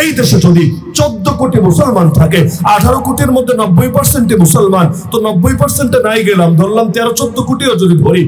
এই দেশে যদি 14 কোটি মুসলমান থাকে, 18 কোটির মধ্যে 90% মুসলমান, তো 90% নাই গেলাম, ধরলাম 13-14 কোটিও যদি ধরি,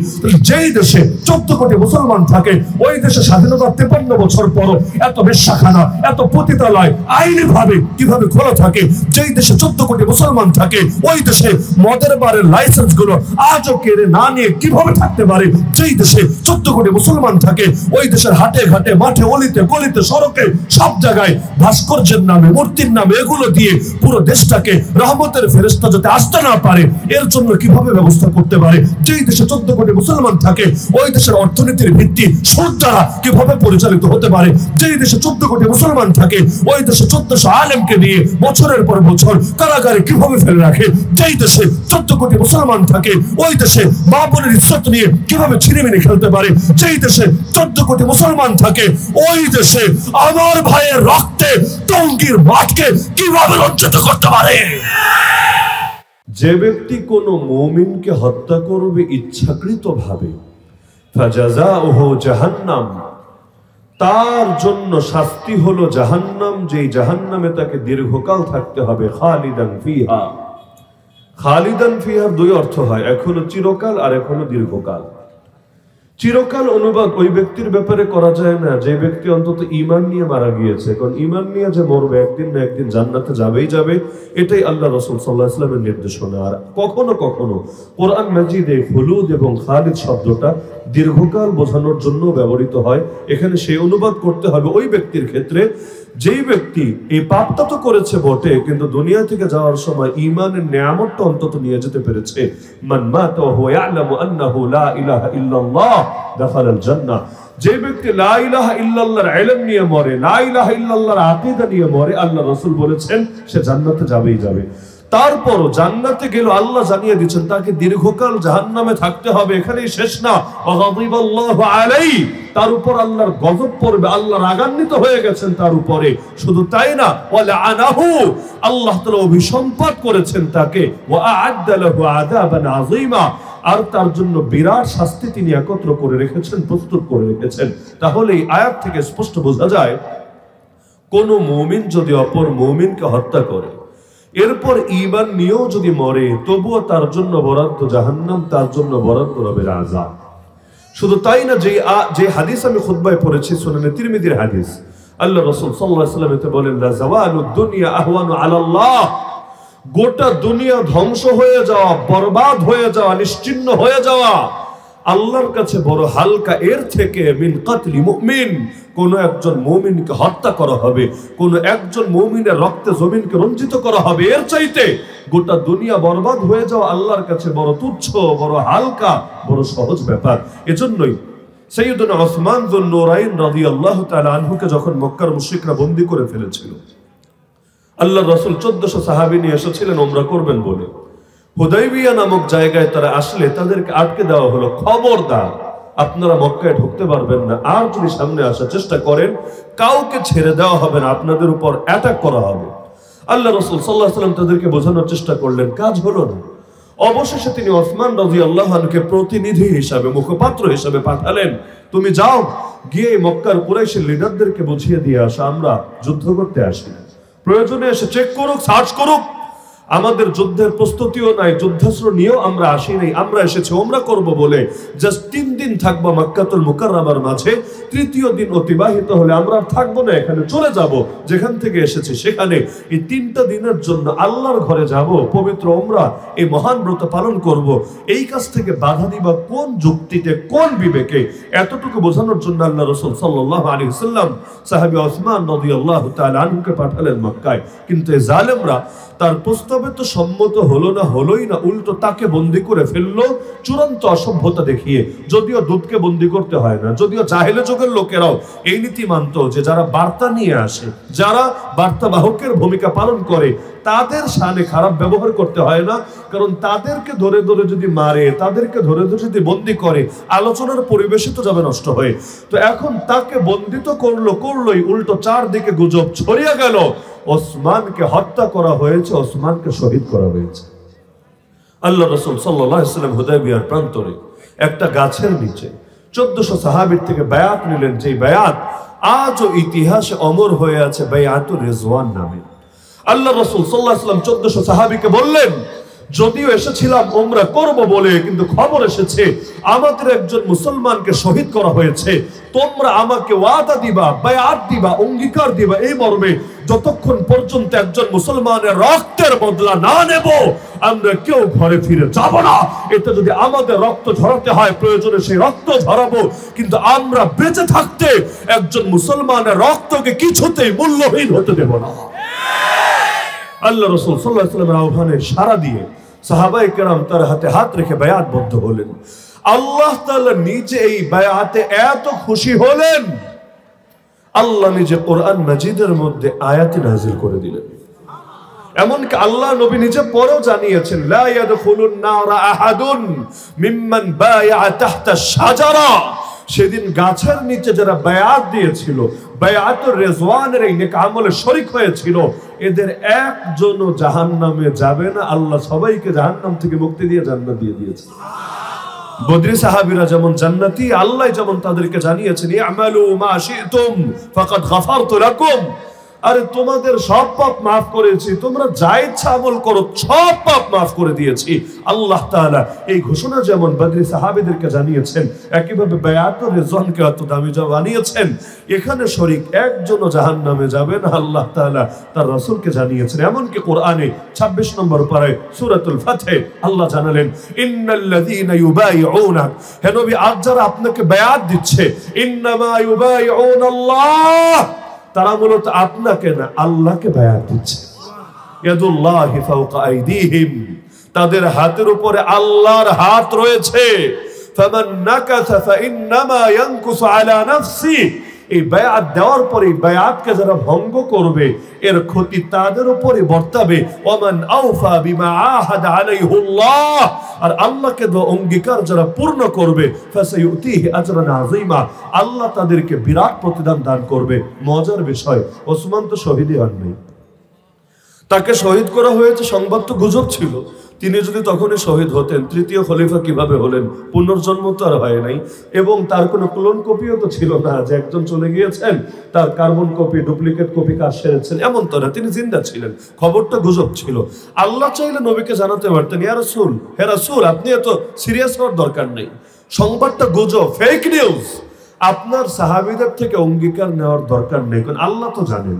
যেই দেশে 14 কোটি মুসলমান থাকে, ওই দেশে স্বাধীনতা 53 বছর পর এত বেশ্যাখানা, এত পতিতালয় আইনি ভাবে কিভাবে খোলা থাকে? যেই দেশে 14 কোটি মুসলমান থাকে, ওই দেশে মদের বারের লাইসেন্স গুলো আজও কেড়ে না নিয়ে কিভাবে থাকতে পারে? যেই দেশে 14 কোটি মুসলমান থাকে, ওই দেশের হাটে ঘাটে, মাঠে, অলিতে গলিতে, সড়কে, সব জায়গায় ভাস্কর্যের নামে, মূর্তির নামে এগুলো দিয়ে পুরো দেশটাকে রহমতের ফেরেশতা যাতে আসতে না পারে, এর জন্য কিভাবে ব্যবস্থা করতে পারে? যেই দেশে 14 কোটি মুসলমান থাকে, ওই দেশের অর্থনীতির ভিত্তি সুদ দ্বারা কিভাবে পরিচালিত হতে পারে? যেই দেশে 14 কোটি মুসলমান থাকে, ওই দেশে 1400 আলেমকে নিয়ে বছরের পর বছর কারাগারে কিভাবে ফেলে রাখে? যেই দেশে 14 কোটি মুসলমান থাকে, ওই দেশে মা বোনের ইজ্জত নিয়ে কিভাবে ছিনিমিনি খেলতে পারে? যেই দেশে 14 কোটি মুসলমান থাকে, ওই দেশে আমার ভাইয়ের রক্তে টঙ্গীর মাঠকে কিভাবে রঞ্জিত করতে পারে? যে ব্যক্তি কোন মুমিনকে হত্যা করবে ইচ্ছাকৃতভাবে, ফাজাযাউহু জাহান্নাম, তার জন্য শাস্তি হলো জাহান্নাম, যেই জাহান্নামে তাকে দীর্ঘকাল থাকতে হবে। খালিদান ফিহা, খালিদান ফিহার দুই অর্থ হয়, এক হলো চিরকাল আর এক হলো দীর্ঘকাল। চিরকাল অনুবাদ ওই ব্যক্তির ব্যাপারে করা যায় না যে ব্যক্তি অন্তত ঈমান নিয়ে মারা গিয়েছে, কারণ ঈমান নিয়ে যে মরবে একদিন না একদিন জান্নাতে যাবেই যাবে, এটাই আল্লাহ রাসূল সাল্লাল্লাহু আলাইহি ওয়াসাল্লামের নির্দেশনা। আর কখনো কখনো কোরআন মাজিদে খুলুদ এবং খালিদ শব্দটা দীর্ঘকাল বোঝানোর জন্য ব্যবহৃত হয়। এখানে সেই অনুবাদ করতে হবে ওই ব্যক্তির ক্ষেত্রে যেই ব্যক্তি এই পাপটা তো করেছে বটে, কিন্তু দুনিয়া থেকে যাওয়ার সময় ঈমানের নিয়ামতটা অন্তত নিয়ে যেতে পেরেছে। মান মাতা ওয়া হুয়া ইয়ালামু আন্নাহু লা ইলাহা ইল্লাল্লাহ দাখালাল জান্নাহ, যে ব্যক্তি লা ইলাহা ইল্লাল্লাহর ইলম নিয়ে মরে, লা ইলাহা ইল্লাল্লাহর আকীদা নিয়ে মরে, আল্লাহ রাসূল বলেছেন সে জান্নাতে যাবেই যাবে। তারপরও জান্নাতে গেল আল্লাহ জানিয়ে দিচ্ছেন তাকে দীর্ঘকাল জাহান্নামে থাকতে হবে। এখানেই শেষ না, ওয়াগাদিবাল্লাহু আলাইহি, তার উপর আল্লাহর গজব পড়বে, আল্লাহ রাগান্বিত হয়ে গেছেন তার উপরে। শুধু তাই না, ওয়ালাআনাহু, আল্লাহ তাআলা অভিসম্পাত করেছেন তাকে, ওয়া আ'আদ্দা লাহু আযাবান আযীমা, আর তার জন্য বিরাট শাস্তি তিনি একত্র করে রেখেছেন, প্রস্তুত করে রেখেছেন। তাহলে এই আয়াত থেকে স্পষ্ট বোঝা যায় কোন মুমিন যদি অপর মুমিনকে হত্যা করে, এরপর ঈমান নিয়েও যদি মরে, তবুও তার জন্য বরাদ্দ জাহান্নাম, তার জন্য বরাদ্দ রবের আযাব। শুধু তাই না, যে হাদিস আমি খুতবায় পড়েছি সুনানে তিরমিজির হাদিস, আল্লাহ রাসূল সাল্লাল্লাহু আলাইহি ওয়াসাল্লাম এতে বলেন, লা যাওয়ালুদ দুনিয়া আহওয়ানু আলাল্লাহ, গোটা দুনিয়া ধ্বংস হয়ে যাওয়া, বরবাদ হয়ে যাওয়া, নিশ্চিহ্ন হয়ে যাওয়া আল্লাহর কাছে বড় হালকা এর থেকে মিন কাতলি মুমিন, কোন একজন মুমিনকে হত্যা করা হবে, কোন একজন মুমিনের রক্তে জমিনকে রঞ্জিত করা হবে, এর চাইতে গোটা দুনিয়া বরবাদ হয়ে যাওয়া আল্লাহর কাছে বড় তুচ্ছ, বড় হালকা, বড় সহজ ব্যাপার। এজন্যই সাইয়্যিদুনা উসমান যুন নূরাইন রাদিয়াল্লাহু তাআলা আনহুকে যখন মক্কার মুশরিকরা বন্দী করে ফেলেছিল, আল্লাহর রাসূল 1400 সাহাবী নিয়ে এসেছিলেন ওমরা করবেন বলে। হুদাইবিয়া নামক জায়গায় তারা আসলে তাদেরকে আটকে দেওয়া হলো, খবরদার আপনারা মক্কায় ঢুকতে পারবেন না, আর যদি সামনে আসার চেষ্টা করেন কাউকে ছেড়ে দেওয়া হবে না, আপনাদের উপর অ্যাটাক করা হবে। আল্লাহ রাসূল সাল্লাল্লাহু আলাইহি ওয়াসাল্লাম তাদেরকে বোঝানোর চেষ্টা করলেন, কাজ হলো না। অবশেষে তিনি ওসমান রাদিয়াল্লাহু আনহুকে প্রতিনিধি হিসাবে, মুখপাত্র হিসাবে পাঠালেন, তুমি যাও গিয়ে মক্কার কুরাইশের লিডারদেরকে বুঝিয়ে দিয়ে আসো আমরা যুদ্ধ করতে আসি, প্রয়োজনে এসে চেক করুক, সার্চ করুক, আমাদের যুদ্ধের প্রস্তুতিও নাই, যুদ্ধাস্ত্র নিয়েও আমরা আসি নাই, আমরা এসেছি ওমরা করব বলে। জাস্ট 3 দিন থাকবো মক্কাতুল মুকাররমার মাঝে, তৃতীয় দিন অতিবাহিত হলে আমরা আর থাকবো না, এখানে চলে যাব যেখান থেকে এসেছি সেখানে। এই 3টা দিনের জন্য আল্লাহর ঘরে যাব, পবিত্র ওমরা, এই মহান ব্রত পালন করব। এই কাজ থেকে বাধা দিবা কোন যুক্তিতে, কোন বিবেকে? এতটুকু বোঝানোর জন্য আল্লাহ রাসূল সাল্লাল্লাহু আলাইহি ওয়াসাল্লাম সাহাবী ওসমান রাদিয়াল্লাহু তাআলা আনহুকে পাঠালেন মক্কায়। কিন্তু এই জালেমরা তার প্রস্তাবে তো সম্মত হলো না, হলোই না, উল্টো তাকে বন্দী করে ফেললো চূড়ান্ত অসভ্যতা দেখিয়ে। যদিও দুধকে বন্দী করতে হয় না, যদিও জাহেলে যুগের লোকেরাও এই নীতি মানত যে যারা বার্তা নিয়ে আসে, যারা বার্তাবাহকের ভূমিকা পালন করে, তাদের সামনে খারাপ ব্যবহার করতে হয় না, কারণ তাদেরকে ধরে ধরে যদি মারে, তাদেরকে ধরে ধরে যদি বন্দী করে, আলোচনার পরিবেশই তো যাবে নষ্ট হয়ে। তো এখন তাকে বন্দিত করলোই, উল্টো চারদিকে গুজব ছড়িয়ে গেল ওসমানকে হত্যা করা হয়েছে, ওসমানকে শহীদ করা হয়েছে। আল্লাহ রাসূল সাল্লাল্লাহু আলাইহি ওয়াসাল্লাম হুদায়বিয়ার প্রান্তরে একটা গাছের নিচে 1400 সাহাবীর থেকে বায়াত নিলেন, যে বায়াত আজও ইতিহাসে অমর হয়ে আছে বাইআতুর রিজওয়ান নামে। আল্লাহ রাসূল সাল্লাল্লাহু আলাইহি ওয়াসাল্লাম 1400 সাহাবীকে বললেন, যদিও এসেছিলাম উমরা করব বলে, কিন্তু খবর এসেছে আমাদের একজন মুসলমানকে শহীদ করা হয়েছে। তোমরা আমাকে ওয়াদা দিবা, বায়াত দিবা, অঙ্গীকার দিবা এই মর্মে, যতক্ষণ পর্যন্ত একজন মুসলমানের রক্তের বদলা না নেব আমরা কেউ ঘরে ফিরে যাব না। এটা যদি আমাদের রক্ত ঝরাতে হয় প্রয়োজনে সেই রক্ত ঝরাবো, কিন্তু আমরা বেঁচে থাকতে একজন মুসলমানের রক্তকে কিছুতেই মূল্যহীন হতে দেব না। আল্লাহ রাসূল সাল্লাল্লাহু আলাইহি ওয়াসাল্লামের আহ্বানে সাড়া দিয়ে সাহাবায়ে কেরাম তার হাতে হাত রেখে বায়াতবদ্ধ হলেন। আল্লাহ তাআলা নিজে এই বায়াতে এত খুশি হলেন, আল্লাহ নিজে কোরআন মাজিদের মধ্যে আয়াত নাযিল করে দিলেন। এমনকি আল্লাহ নবী নিজে পরেও জানিয়েছেন, লা ইয়াদখুলুন নারা আহাদুন মিম্মান বায়আ তাহতা শাজারা। সেদিন গাছের নিচে যারা বায়াত দিয়েছিল, বায়াতুর রিজওয়ানের এই নেক আমলে শরীক হয়েছিল, এদের একজনও জাহান্নামে যাবে না। আল্লাহ সবাইকে জাহান্নাম থেকে মুক্তি দিয়ে জান্নাত দিয়ে দিয়েছে। বদরি সাহাবীরা যেমন জান্নাতি, আল্লাহ যেমন তাদেরকে জানিয়েছেন, ইয়ামালু মা শি'তুম ফাকাদ গাফারতু লাকুম। আরে তোমাদের সব পাপ মাফ করেছি, তোমরা যা ইচ্ছা আমল করো, সব পাপ মাফ করে দিয়েছি। আল্লাহ তাআলা এই ঘোষণা যেমন বদরি সাহাবীদেরকে জানিয়েছেন, একইভাবে বায়াতুর রিজওয়ানকে এত দামি বানিয়েছেন। এখানে শরীক একজনও জাহান্নামে যাবে না, আল্লাহ তাআলা তার রাসূলকে জানিয়েছেন। এমনকি কোরআনে 26 নম্বর পারায় সূরাতুল ফাতহে আল্লাহ জানালেন, ইন্নাল্লাযীনা ইউবাইউনাক, হে নবী আজ যারা আপনাকে বায়াত দিচ্ছে, ইন্নামা ইউবাইউনাল্লাহ, তারা মূলত আপনাকে না আল্লাহকে বায়াত দিচ্ছে। ইয়াদুল্লাহি ফাওকা আইদিহিম, তাদের হাতের উপরে আল্লাহর হাত রয়েছে। ফামান নাকাসা ফাইন্নামা ইয়ানকুসু আলা নাফসি, এই বায়াত দেওয়ার পরে বায়াতকে যারা ভঙ্গ করবে এর ক্ষতি তাদের উপরে বর্তাবে। ওয়ামান আওফা বিমা আহাদা আলাইহুল্লাহ, আর আল্লাহকে দেওয়া অঙ্গীকার যারা পূর্ণ করবে, ফাসায়ুতিহি আজরান আযীমা, আল্লাহ তাদেরকে বিরাট প্রতিদান দান করবে। মজার বিষয়, ওসমান তো শহীদই হন নাই, তাকে শহীদ করা হয়েছে সংবাদ তো গুজব ছিল। তিনি যদি তখনই শহীদ হতেন, তৃতীয় খলিফা কিভাবে হলেন? পুনর্জন্ম তো আর হয় নাই, এবং তার কোনো ক্লোন কপিও তো ছিল না যে একজন চলে গিয়েছেন তার কার্বন কপি, ডুপ্লিকেট কপি কাজ সেরেছেন, এমন তো না। তিনি জিন্দা ছিলেন, খবরটা গুজব ছিল। আল্লাহ চাইলে নবীকে জানাতে পারতেন, ইয়া রাসূল, হে রাসূল, আপনি এত সিরিয়াস হওয়ার দরকার নেই, সংবাদটা গুজব, ফেক নিউজ, আপনার সাহাবীদের থেকে অঙ্গীকার নেওয়ার দরকার নেই। কারণ আল্লাহ তো জানেন,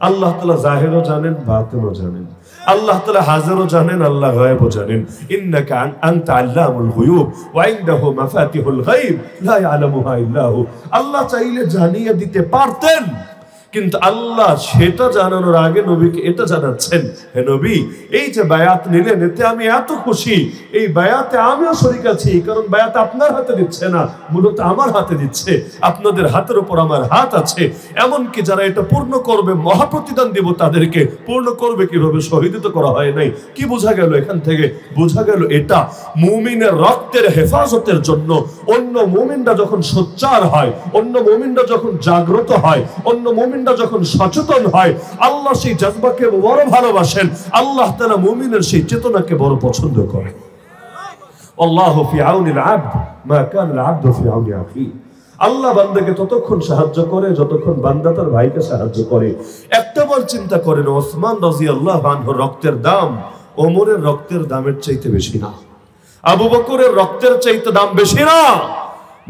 আল্লাহ তাআলা জাহিরও জানেন, বাতিনও জানেন, আল্লাহ তাআলা হাজিরও জানেন, আল্লাহ গায়েবও জানেন। ইন্নাকা আনতা আল্লামুল গুয়ুব ওয়া ইনদাহু মাফাতিহুল গায়ব লা ইয়ালামুহা ইল্লা হু। আল্লাহ চাইলে জানিয়ে দিতে পারতেন, কিন্তু আল্লাহ সেটা জানানোর আগে নবীকে এটা জানাচ্ছেন, হে নবী, এই যে বায়াত নিলেন এতে আমি এত খুশি, এই বায়াতে আমিও শরীক আছি, কারণ বায়াত আপনার হাতে দিচ্ছে না, মূলত আমার হাতে দিচ্ছে। আপনাদের হাতের উপর আমার হাত আছে। এমনকি যারা এটা পূর্ণ করবে মহাপ্রতিদান দেব তাদেরকে। পূর্ণ করবে কিভাবে? শহীদিত করা হয় নাই। কি বোঝা গেল এখান থেকে? বোঝা গেল এটা মুমিনের রক্তের হেফাজতের জন্য। অন্য মুমিনরা যখন সোচ্চার হয়, অন্য মুমিনরা যখন জাগ্রত হয়, অন্য মুমিন যখন সচেতন হয়, আল্লাহ সেই জজবাকে বড় ভালোবাসেন। আল্লাহ তাআলা মুমিনের সেই চেতনাকে বড় পছন্দ করেন। আল্লাহু ফি আউনিল আবদ মা কানাল আবদু ফি আউনি আখি। আল্লাহ বান্দাকে ততক্ষণ সাহায্য করে যতক্ষণ বান্দা তার ভাইকে সাহায্য করে। একটাবার চিন্তা করেন, ওসমান রাদিয়াল্লাহু আনহুর রক্তের দাম ওমরের রক্তের দামের চাইতে বেশি না, আবু বকরের রক্তের চাইতে দাম বেশি না,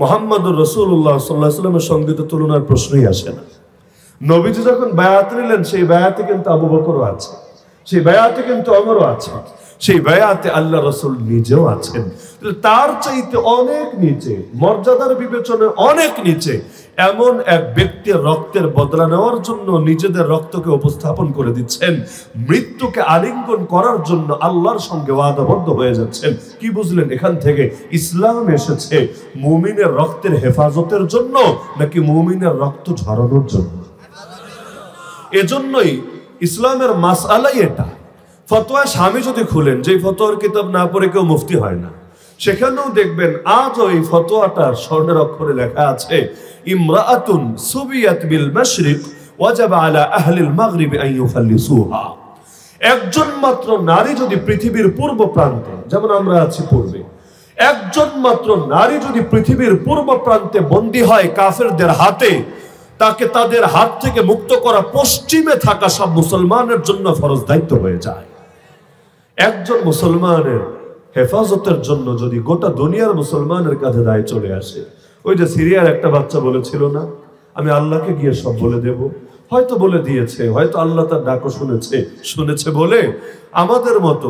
মুহাম্মদুর রাসূলুল্লাহ সাল্লাল্লাহু আলাইহি ওয়াসাল্লামের সঙ্গে তো তুলনার প্রশ্নই আসে না। নবীজি যখন বায়াত নিলেন সেই বায়াতে কিন্তু আবু বকরও আছে, সেই বায়াতে কিন্তু ওমরও আছে, সেই বায়াতে আল্লাহ রাসূল নিজেও আছেন। তার চাইতে অনেক নিচে, মর্যাদার বিবেচনায় অনেক নিচে এমন এক ব্যক্তির রক্তের বদলা নেওয়ার জন্য নিজেদের রক্তকে উপস্থাপন করে দিচ্ছেন, মৃত্যুকে আলিঙ্গন করার জন্য আল্লাহর সঙ্গে ওয়াদাবদ্ধ হয়ে যাচ্ছেন। কি বুঝলেন এখান থেকে? ইসলাম এসেছে মুমিনের রক্তের হেফাজতের জন্য নাকি মুমিনের রক্ত ঝরানোর জন্য? এজন্যই ইসলামের মাসআলাই এটা। ফতোয়া স্বামী যদি খুলেন, যে ফতোয়ার কিতাব না পড়ে কেউ মুফতি হয় না, সেখানেও দেখবেন আজও এই ফতোয়াটা স্বর্ণের অক্ষরে লেখা আছে, ইমরাআতুন সুবিয়াত বিল মাশরিক ওয়াজাবা আলা আহলিল মাগরিব আন ইউখাল্লিসুহা। একজন মাত্র নারী যদি পৃথিবীর পূর্ব প্রান্তে, যেমন আমরা আছি পূর্বে, একজন মাত্র নারী যদি পৃথিবীর পূর্ব প্রান্তে বন্দী হয় কাফেরদের হাতে, তাকে তাদের হাত থেকে মুক্ত করা পশ্চিমে থাকা সব মুসলমানের জন্য ফরজ দায়িত্ব হয়ে যায়। একজন মুসলমানের হেফাজতের জন্য যদি গোটা দুনিয়ার মুসলমানের কাছে দায় চলে আসে, ওই যে সিরিয়ার একটা বাচ্চা বলেছিল না, আমি আল্লাহকে গিয়ে সব বলে দেব, হয়তো বলে দিয়েছে, হয়তো আল্লাহ তার ডাকও শুনেছে বলে আমাদের মতো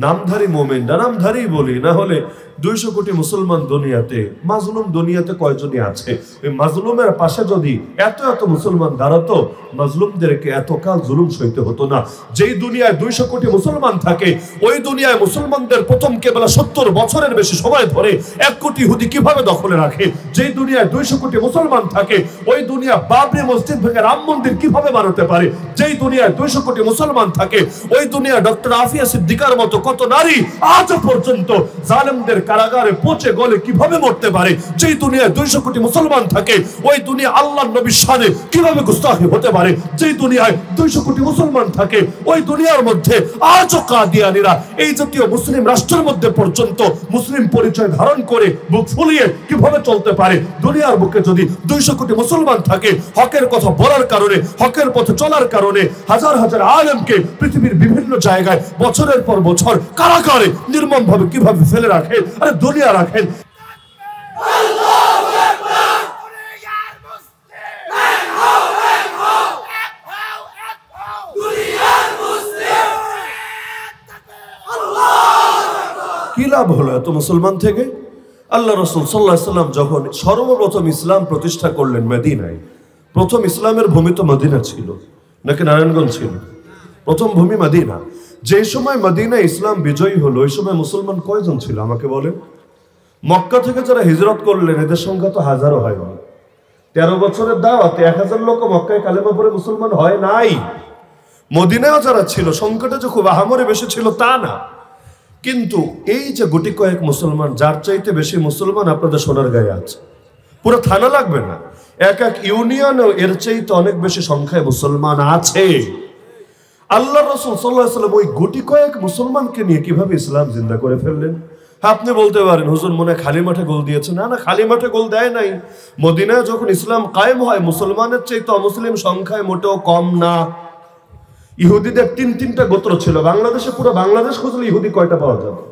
নামধারী মোমেন, নামধারী বলি, না হলে 200 কোটি মুসলমান দুনিয়াতে, মাজলুম দুনিয়াতে কয়জনই আছে? ওই মাজলুমের পাশে যদি এত এত মুসলমান দাঁড়াতো, মাজলুমদেরকে এতকাল জুলুম সইতে হতো না। যেই দুনিয়ায় 200 কোটি মুসলমান থাকে, ওই দুনিয়ায় মুসলমানদের প্রথম কেবলা 70 বছরের বেশি সময় ধরে 1 কোটি ইহুদি কিভাবে দখলে রাখে? যেই দুনিয়ায় 200 কোটি মুসলমান থাকে, ওই দুনিয়া বাবরি মসজিদ ভেঙে রাম মন্দির কিভাবে বানাতে পারে? যেই দুনিয়ায় 200 কোটি মুসলমান থাকে, ওই দুনিয়া ডক্টর আফিয়া সিদ্দিকার মতো কত নারী আজও পর্যন্ত জালেমদের কারাগারে পচে গলে কিভাবে মরতে পারে? যেই দুনিয়ায় 200 কোটি মুসলমান থাকে, ওই দুনিয়া আল্লাহর নবীর শানে কিভাবে গুস্তাখি হতে পারে? যেই দুনিয়ায় 200 কোটি মুসলমান থাকে, ওই দুনিয়ার মধ্যে আজও কাদিয়ানীরা এই জাতীয় মুসলিম রাষ্ট্রের মধ্যে পর্যন্ত মুসলিম পরিচয় ধারণ করে বুক ফুলিয়ে কিভাবে চলতে পারে? দুনিয়ার বুকে যদি 200 কোটি মুসলমান থাকে, হকের কথা বলার কারণে, হকের পথে চলার কারণে হাজার হাজার আলেমকে পৃথিবীর বিভিন্ন জায়গায় বছরের পর বছর কারাগারে নির্মম ভাবে কিভাবে ফেলে রাখে? আরে দুনিয়া রাখেন। কি লাভ হলো এত মুসলমান থেকে? আল্লাহ রাসূল সাল্লাল্লাহু আলাইহি ওয়াসাল্লাম যখন সর্বপ্রথম ইসলাম প্রতিষ্ঠা করলেন মদিনায়, প্রথম ইসলামের ভূমি তো মদিনা ছিল নাকি নারায়ণগঞ্জ ছিল? প্রথম ভূমি মদিনা। যে সময় মদিনায় ইসলাম বিজয়ী হলো, ওই সময় মুসলমান কয়জন ছিল আমাকে বলেন? মক্কা থেকে যারা হিজরত করলেন, এদের সংখ্যা তো হাজারও হয় না। 13 বছরের দাওয়াতে 1000 লোক মক্কায় কালেমা পড়ে মুসলমান হয় নাই। মদিনায়ও যারা ছিল, সংখ্যাটা যে খুব আহামরি বেশি ছিল তা না, কিন্তু এই যে গুটি কয়েক মুসলমান, যার চাইতে বেশি মুসলমান আপনাদের সোনারগাঁয়ে আছে। পুরো থানা লাগবে না, এক এক ইউনিয়নেও এর চাইতে অনেক বেশি সংখ্যায় মুসলমান আছে। আল্লাহ রাসূল সাল্লাল্লাহু আলাইহি ওয়াসাল্লাম ওই গুটি কয়েক মুসলমানকে নিয়ে কিভাবে ইসলাম জিন্দা করে ফেললেন? আপনি বলতে পারেন, হুজুর মনে হয় খালি মাঠে গোল দিয়েছে। না না, খালি মাঠে গোল দেয় নাই। মদিনায় যখন ইসলাম কায়েম হয়, মুসলমানের চাইতে অমুসলিম সংখ্যায় মোটেও কম না। ইহুদিদের 3টা গোত্র ছিল। বাংলাদেশে পুরো বাংলাদেশ খুঁজলে ইহুদি কয়টা পাওয়া যাবে?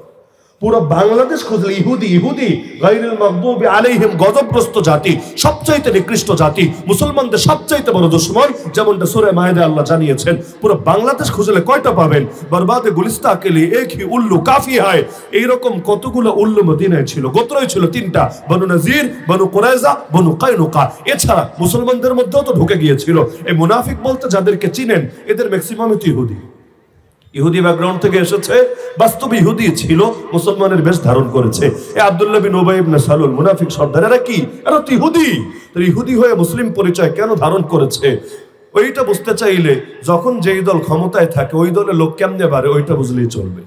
পুরো বাংলাদেশ খুঁজলে ইহুদি গায়রুল মাগদুবি আলাইহিম, গজবগ্রস্ত জাতি, সবচাইতে নিকৃষ্ট জাতি, মুসলমানদের সবচাইতে বড় দুশমন, যেমনটা সূরা মায়েদায় আল্লাহ জানিয়েছেন। পুরো বাংলাদেশ খুঁজলে কয়টা পাবেন? বরবাদে গুলিস্তা কে লিয়ে এক হি উল্লু কাফি হয়। এইরকম কতগুলো উল্লু মদিনায় ছিল। গোত্রই ছিল 3টা, বনু নজির, বনু কুরাইজা, বনু কায়নুকা। এছাড়া মুসলমানদের মধ্যেও তো ঢুকে গিয়েছিল এই মুনাফিক বলতে যাদেরকে চিনেন, এদের ম্যাক্সিমামই তো ইহুদি ব্যাকগ্রাউন্ড থেকে এসেছে। বাস্তবে ইহুদি ছিল, মুসলমানের বেশ ধারণ করেছে। এই আব্দুল্লাহ বিন উবাই ইবনে সালুল, মুনাফিক সর্দার, এরা কি? এরা তো ইহুদি। তো ইহুদি হয়ে মুসলিম পরিচয় কেন ধারণ করেছে? ওইটা বুঝতে চাইলে যখন যেই দল ক্ষমতায় থাকে, ওই দলের লোক কেমনে বাড়ে ওইটা বুঝলেই চলবে।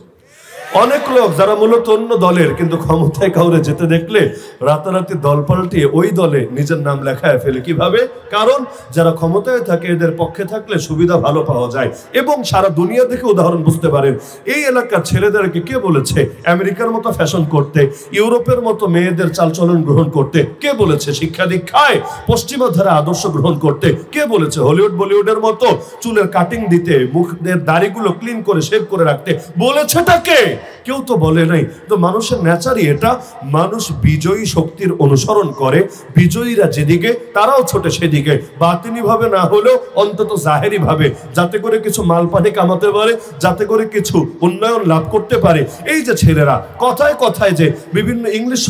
অনেক লোক যারা মূলত অন্য দলের, কিন্তু ক্ষমতায় কাউরে যেতে দেখলে রাতারাতি দল পাল্টিয়ে ওই দলে নিজের নাম লেখায় ফেলে। কিভাবে? কারণ যারা ক্ষমতায় থাকে, এদের পক্ষে থাকলে সুবিধা ভালো পাওয়া যায়। এবং সারা দুনিয়া দেখে উদাহরণ বুঝতে পারেন, এই এলাকার ছেলেদেরকে কে বলেছে আমেরিকার মতো ফ্যাশন করতে, ইউরোপের মতো মেয়েদের চালচলন গ্রহণ করতে? কে বলেছে শিক্ষা দীক্ষায় পশ্চিমা ধারা আদর্শ গ্রহণ করতে? কে বলেছে হলিউড বলিউডের মতো চুলের কাটিং দিতে, মুখের দাড়িগুলো ক্লিন করে শেভ করে রাখতে? বলেছেটা কে? কেউ তো বলে নাই। তো মানুষের নেচারই এটা, মানুষ বিজয়ী শক্তির অনুসরণ করে। বিজয়ীরা যেদিকে, তারাও ছোটে সেদিকে, বাতিনি ভাবে না হলেও অন্তত জাহেরি ভাবে, যাতে করে কিছু মালপানি কামাতে পারে, যাতে করে কিছু উন্নয়ন লাভ করতে পারে। এই যে ছেলেরা কথায় কথায় যে বিভিন্ন ইংলিশ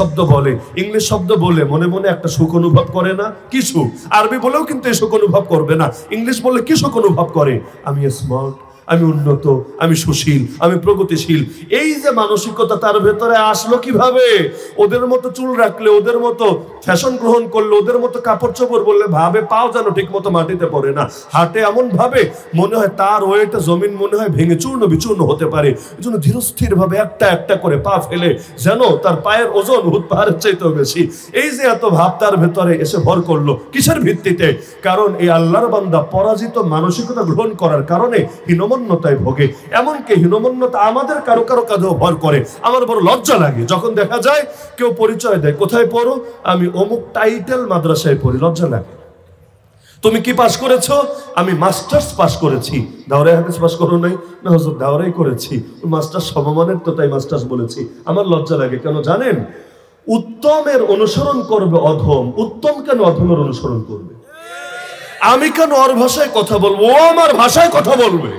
শব্দ বলে মনে মনে একটা সুখ অনুভব করে না? কি সুখ? আরবি বলেও কিন্তু এই সুখ অনুভব করবে না। ইংলিশ বললে কি সুখ অনুভব করে? আমি স্মার্ট, আমি উন্নত, আমি সুশীল, আমি প্রগতিশীল। এই যে মানসিকতা তার ভেতরে আসলো কিভাবে? ওদের মতো চুল রাখলে, ওদের মতো ফ্যাশন গ্রহণ করলে, ওদের মতো কাপড় চোপড় বললে ভাবে পাও যেন ঠিক মতো মাটিতে পড়ে না। হাঁটে এমন ভাবে মনে হয় তার ওয়েটে জমিন মনে হয় ভেঙে চূর্ণ বিচূর্ণ হতে পারে। এই জন্য ধীরস্থির ভাবে একটা একটা করে পা ফেলে, যেন তার পায়ের ওজন উহুদ পাহাড়ের চাইতেও বেশি। এই যে এত ভাব তার ভেতরে এসে ভর করলো, কিসের ভিত্তিতে? কারণ এই আল্লাহর বান্দা পরাজিত মানসিকতা গ্রহণ করার কারণে হীনমন্যতায় ভোগে। এমনকি হীনমন্যতা আমাদের কারো কারো কাঁধেও ভর করে। আমার বড় লজ্জা লাগে যখন দেখা যায় কেউ পরিচয় দেয়, কোথায় পড়ো? আমি অমুক টাইটেল মাদ্রাসায় পড়ি। লজ্জা লাগে। তুমি কি পাশ করেছো? আমি মাস্টার্স পাশ করেছি। দাওরাই হাদিস পাশ করো নাই? না হুজুর দাওরাই করেছি। মাস্টার্স সমমানের তো তাই মাস্টার্স বলেছি। আমার লজ্জা লাগে কেন জানেন? উত্তমের অনুসরণ করবে অধম, উত্তম কেন অধমের অনুসরণ করবে? আমি কেন ওর ভাষায় কথা বলবো, ও আমার ভাষায় কথা বলবে?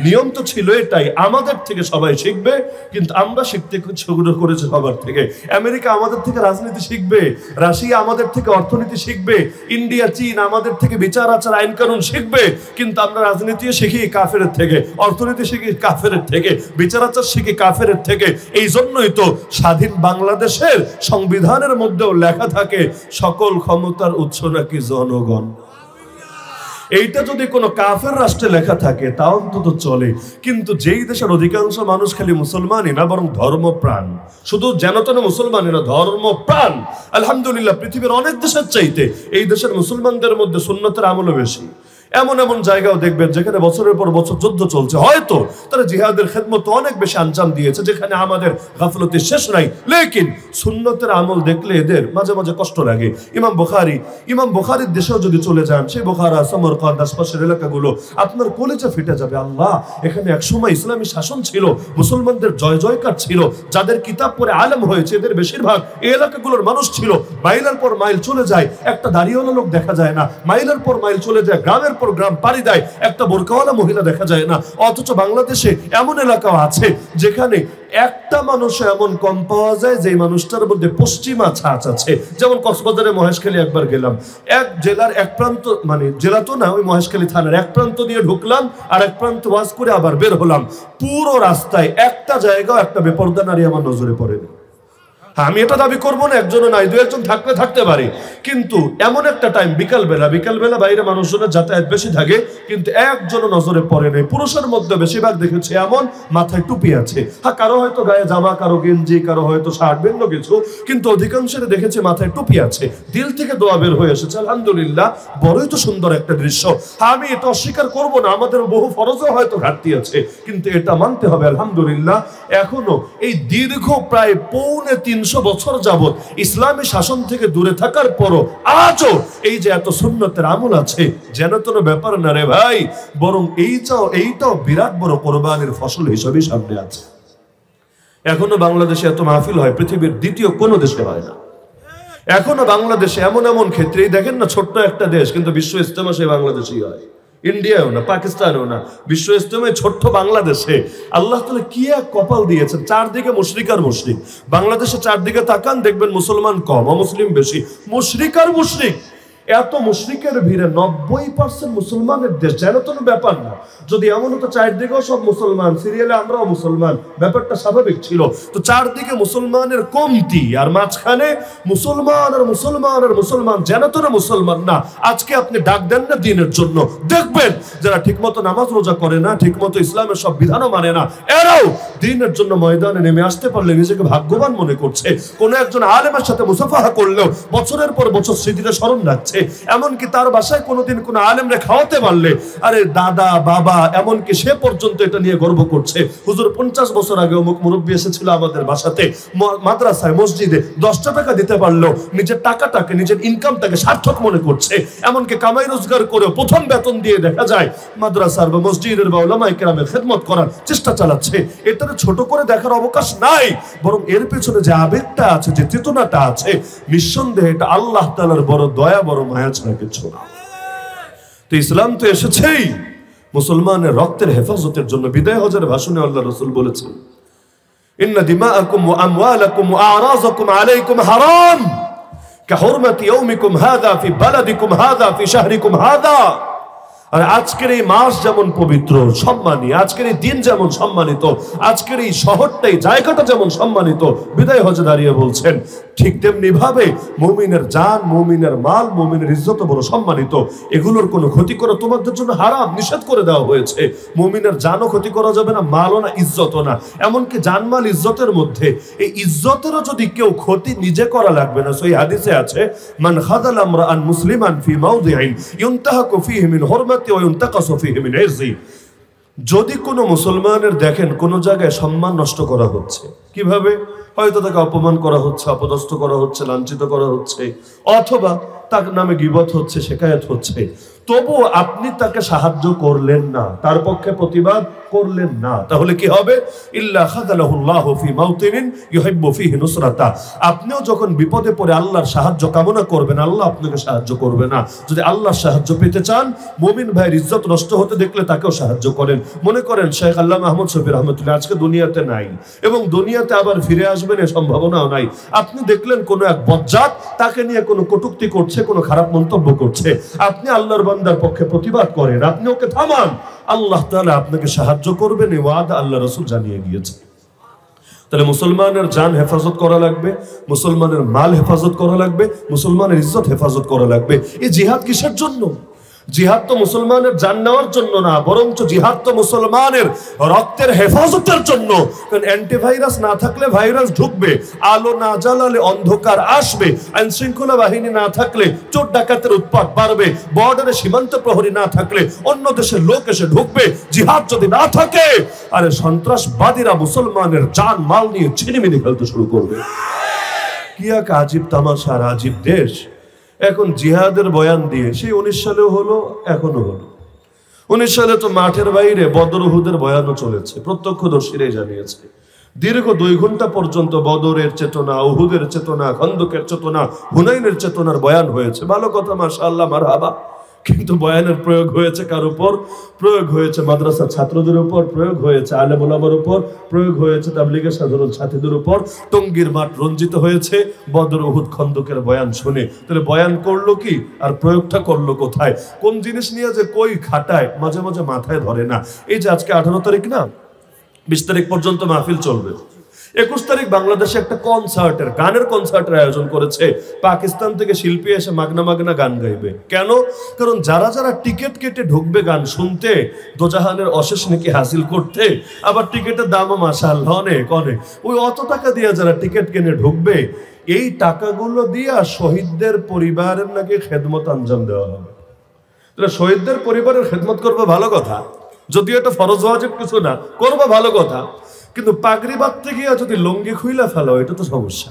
নিয়ম তো ছিল এটাই, আমাদের থেকে সবাই শিখবে, কিন্তু আমরা শিখতে শুরু করেছি সবার থেকে। আমেরিকা আমাদের থেকে রাজনীতি শিখবে, রাশিয়া আমাদের থেকে অর্থনীতি শিখবে, ইন্ডিয়া চীন আমাদের থেকে বিচার আচার আইন কানুন শিখবে, কিন্তু আমরা রাজনীতি শিখি কাফেরের থেকে, অর্থনীতি শিখি কাফেরের থেকে, বিচার আচার শিখি কাফেরের থেকে। এই জন্যই তো স্বাধীন বাংলাদেশের সংবিধানের মধ্যেও লেখা থাকে সকল ক্ষমতার উৎস নাকি জনগণ। এইটা যদি কোনো কাফের রাষ্ট্রে লেখা থাকে তা অন্তত চলে, কিন্তু যেই দেশের অধিকাংশ মানুষ খালি মুসলমানই না বরং ধর্মপ্রাণ, শুধু যেন তেন মুসলমানই না, ধর্মপ্রাণ। আলহামদুলিল্লাহ পৃথিবীর অনেক দেশের চাইতে এই দেশের মুসলমানদের মধ্যে সুন্নতের আমলও বেশি। এমন এমন জায়গাও দেখবেন যেখানে বছরের পর বছর যুদ্ধ চলছে, হয়তো তারা জিহাদের খেদমত অনেক বেশি আঞ্জাম দিয়েছে, যেখানে আমাদের গাফলতি শেষ নাই, লেকিন সুন্নতের আমল দেখলে এদের মাঝে মাঝে কষ্ট লাগে। ইমাম বুখারীর দেশেও যদি চলে যান, সেই বুখারা, সমরকান্দ, আশপাশের এলাকাগুলো আপনার কলেজে ফেটে যাবে। আল্লাহ, এখানে একসময় ইসলামী শাসন ছিল, মুসলমানদের জয় জয়কার ছিল, যাদের কিতাব পড়ে আলেম হয়েছে এদের বেশিরভাগ এই এলাকাগুলোর মানুষ ছিল। মাইলের পর মাইল চলে যায়, একটা দাড়িওয়ালা লোক দেখা যায় না। মাইলের পর মাইল চলে যায়, গ্রামের গ্রাম পাড়ি দেয়, একটা বোরকাওয়ালা মহিলা দেখা যায় না। অথচ বাংলাদেশে এমন এলাকাও আছে যেখানে একটা মানুষ এমন কম পাওয়া যায় যে মানুষটার মধ্যে পশ্চিমা ছাঁচ আছে। যেমন কক্সবাজারে মহেশখালী একবার গেলাম, এক জেলার এক প্রান্ত, মানে জেলা তো না, ওই মহেশখালী থানার এক প্রান্ত দিয়ে ঢুকলাম আর এক প্রান্ত ওয়াজ করে আবার বের হলাম। পুরো রাস্তায় একটা জায়গাও একটা বেপরদা নারী আমার নজরে পড়েনি। আমি এটা দাবি করবো না একজনও নাই, দু একজন থাকতে পারে, কিন্তু এমন একটা টাইম বিকালবেলা বাইরে মানুষজনের যাতায়াত বেশি থাকে, কিন্তু একজনও নজরে পড়ে নাই। পুরুষের মধ্যে বেশিরভাগ দেখেছি এমন মাথায় টুপি আছে, হ্যাঁ কারো হয়তো গায়ে জামা, কারো গেঞ্জি, কারো হয়তো শার্ট, ভিন্ন কিছু, কিন্তু অধিকাংশের দেখেছি মাথায় টুপি আছে, দিল থেকে দোয়া বের হয়ে এসেছে। আলহামদুলিল্লাহ, বড়ই তো সুন্দর একটা দৃশ্য। আমি এটা অস্বীকার করবো না, আমাদের বহু ফরজও হয়তো ঘাটতি আছে, কিন্তু এটা মানতে হবে আলহামদুলিল্লাহ এখনো এই দীর্ঘ প্রায় 350 বছর যাবত ইসলামী শাসন থেকে দূরে থাকার পরও আজও এই যে এত সুন্নতের আমল আছে, যেন তেন ব্যাপার না রে ভাই, বরং এইটাও বিরাট বড় কোরবানির ফসল হিসেবে সামনে আছে। এখনো বাংলাদেশে এত মাহফিল হয় পৃথিবীর দ্বিতীয় কোনো দেশে হয় না। এখনো বাংলাদেশে এমন ক্ষেত্রেই দেখেন না, ছোট্ট একটা দেশ কিন্তু বিশ্ব ইজতেমা সেই বাংলাদেশেই হয়, ইন্ডিয়াও না, পাকিস্তানেও না, বিশ্ব ইজতেমায় ছোট্ট বাংলাদেশে আল্লাহ তাআলা কি এক কপাল দিয়েছেন, চারদিকে মুশরিক আর মুশরিক। বাংলাদেশে চারদিকে তাকান দেখবেন মুসলমান কম, অমুসলিম বেশি, মুশরিক আর মুশরিক। এত মুশরিকের ভিড়ে 90% মুসলমানের দেশ, যেন কোনো ব্যাপার না। যদি এমন হতো চারদিকেও সব মুসলমান, সিরিয়ালে আমরাও মুসলমান, ব্যাপারটা স্বাভাবিক ছিল। তো চারদিকে মুসলমানের কমতি আর মাঝখানে মুসলমান আর মুসলমান আর মুসলমান, যেন তোরা মুসলমান না। আজকে আপনি ডাক দেন না দিনের জন্য, দেখবেন যারা ঠিকমতো নামাজ রোজা করে না, ঠিকমতো ইসলামের সব বিধানও মানে না, এরাও দিনের জন্য ময়দানে নেমে আসতে পারলে নিজেকে ভাগ্যবান মনে করছে। কোন একজন আলেমের সাথে মুসাফাহা করলেও বছরের পর বছর স্মৃতিটা স্মরণ রাখছে। এমনকি তার বাসায় কোনোদিন কোনো আলেমরে খাওয়াতে পারলে আরে দাদা বাবা, এমনকি সে পর্যন্ত এটা নিয়ে গর্ব করছে, হুজুর 50 বছর আগে অমুক মুরব্বী এসেছিল আমাদের বাসাতে, মাদ্রাসায় মসজিদে 10টা টাকা দিতে পারলেও নিজের টাকাটাকে, নিজের ইনকামটাকে সার্থক মনে করছে। এমনকি কামাই রোজগার করেও প্রথম বেতন দিয়ে দেখা যায় মাদ্রাসার বা মসজিদের বা উলামায়ে কেরামের খেদমত করার চেষ্টা চালাচ্ছে। এটা ছোট করে দেখার অবকাশ নাই, বরং এর পেছনে যে আবেগটা আছে, যে চেতনাটা আছে, নিঃসন্দেহে এটা আল্লাহ তাআলার বড় দয়া, বড় মায়া ছাড়া কিছু না। তো ইসলাম তো এসেছেই মুসলমানের রক্তের হেফাজতের জন্য। বিদায় হজের ভাষণে আল্লাহ রাসূল বলেছেন, ইন্না দিমাআকুম ওয়া আমওয়ালাকুম ওয়া আরাযাকুম আলাইকুম হারাম কাহুরমাতি ইয়াউমিকুম হাযা ফি বালাদিকুম হাযা ফি শাহরিকুম হাযা। আর আজকের এই মাস যেমন পবিত্র সম্মানী, আজকের এই দিন যেমন সম্মানিত, আজকের এই শহরটাই, জায়গাটা যেমন সম্মানিত, বিদায় হজে দাঁড়িয়ে বলছেন, ঠিক তেমনি ভাবে মুমিনের জান, মুমিনের মাল, মুমিনের ইজ্জত বড় সম্মানিত। এগুলোর কোনো ক্ষতি করা তোমাদের জন্য হারাম, নিষেধ করে দেওয়া হয়েছে। মুমিনের জানও ক্ষতি করা যাবে না, মালও না, ইজ্জতও না। এমনকি জানমাল ইজ্জতের মধ্যে এই ইজ্জতেরও যদি কেউ ক্ষতি নিজে করা লাগবে না। সহিহ হাদিসে আছে, মান খাযালা আমরাআন মুসলিমান ফি মাওদিইন ইউনতাহাকু ফীহি মিন হুরমাতি ওয়া ইউনতাকাসু ফীহি মিন ইজ্জি। যদি কোনো মুসলমানের দেখেন কোনো জায়গায় সম্মান নষ্ট করা হচ্ছে, কিভাবে? হয়তো তাকে অপমান করা হচ্ছে, অপদস্থ করা হচ্ছে, লাঞ্ছিত করা হচ্ছে, অথবা তার নামে গীবত হচ্ছে, শিকায়াত হচ্ছে, তবু আপনি তাকে সাহায্য করলেন না, তার পক্ষে প্রতিবাদ করলেন না, তাহলে কি হবে? ইল্লা খাযালাহুল্লাহু ফি মাউতিনিন ইউহিব্বু ফীহি নুসরাতা। আপনিও যখন বিপদে পড়ে আল্লাহর সাহায্য কামনা করবেন, আল্লাহ আপনাকে সাহায্য করবে না। যদি আল্লাহর সাহায্য পেতে চান, মুমিন ভাইয়ের ইজ্জত নষ্ট হতে দেখলে তাকেও সাহায্য করেন। মনে করেন শেখ আল্লামা আহমদ শফি রহমতুল্লাহ আজকে দুনিয়াতে নাই এবং দুনিয়াতে আবার ফিরে আসবেন এ সম্ভাবনাও নাই। আপনি দেখলেন কোনো এক বজ্জাত তাকে নিয়ে কোনো কটূক্তি করছে, কোনো খারাপ মন্তব্য করছে, আপনি আল্লাহর বান্দার পক্ষে প্রতিবাদ করেন, আপনি ওকে থামান, আল্লাহ তাআলা আপনাকে সাহায্য করবেন, এই ওয়াদা আল্লাহ রাসূল জানিয়ে গিয়েছে। তাহলে মুসলমানের জান হেফাজত করা লাগবে, মুসলমানের মাল হেফাজত করা লাগবে, মুসলমানের ইজ্জত হেফাজত করা লাগবে। এই জিহাদ কিসের জন্য? জিহাদ তো মুসলমানের জান নেওয়ার জন্য না, বরঞ্চ জিহাদ তো মুসলমানের রক্তের হেফাজতের জন্য। কারণ অ্যান্টিভাইরাস না থাকলে ভাইরাস ঢুকবে, আলো না জ্বালালে অন্ধকার আসবে, আইন শৃঙ্খলা বাহিনী না থাকলে চোর ডাকাতের উৎপাত বাড়বে, বর্ডারে সীমান্ত প্রহরী না থাকলে অন্য দেশের লোক এসে ঢুকবে। জিহাদ যদি না থাকে, আরে সন্ত্রাসবাদীরা মুসলমানের জান মাল নিয়ে ছিনিমিনি খেলতে শুরু করবে। কি এক আজীব তামাশার আজীব দেশ। এখন জিহাদের বয়ান দিয়ে সেই 19 সালেও হলো, এখনো হলো। 19 সালে তো মাঠের বাইরে বদর উহুদের বয়ানও চলেছে, প্রত্যক্ষদর্শীরাই জানিয়েছে। দীর্ঘ 2 ঘন্টা পর্যন্ত বদরের চেতনা, উহুদের চেতনা, খন্দকের চেতনা, হুনাইনের চেতনার বয়ান হয়েছে। ভালো কথা, মাশাআল্লাহ, মারহাবা। কিন্তু বয়ানের প্রয়োগ হয়েছে কার উপর? প্রয়োগ হয়েছে মাদ্রাসা ছাত্রদের উপর, প্রয়োগ হয়েছে আলেম ওলামার উপর, প্রয়োগ হয়েছে তাবলীগের সাধারণ ছাত্রীদের উপর। টঙ্গীর মাঠ রঞ্জিত হয়েছে বদর উহুদ খন্দকের বয়ান শুনে। তাহলে বয়ান করলো কি আর প্রয়োগটা করলো কোথায়? কোন জিনিস নিয়ে যে কই খাটায় মাঝে মাঝে মাথায় ধরে না। এই যে আজকে 18 তারিখ না, 20 তারিখ পর্যন্ত মাহফিল চলবে। 21 তারিখ বাংলাদেশে একটা কনসার্টের, গানের কনসার্টের আয়োজন করেছে। পাকিস্তান থেকে শিল্পী এসে মাগনা মাগনা গান গাইবে। কেন? কারণ যারা যারা টিকিট কেটে ঢুকবে গান শুনতে, দোজাহানের অশেষ নাকি হাসিল করতে, আবার টিকিটের দামও মাশাআল্লাহ অনেক অনেক, ওই অত টাকা দিয়ে যারা টিকিট কিনে ঢুকবে, এই টাকাগুলো দিয়ে শহীদদের পরিবারের নাকি খেদমত আঞ্জাম দেওয়া হবে। তাহলে শহীদদের পরিবারের খেদমত করবে, ভালো কথা, যদিও এটা ফরজ ওয়াজিব কিছু না, করবে ভালো কথা। কিন্তু পাগড়ি বাঁধতে গিয়ে যদি লঙ্গি খুইলা ফেলো, এটা তো সমস্যা।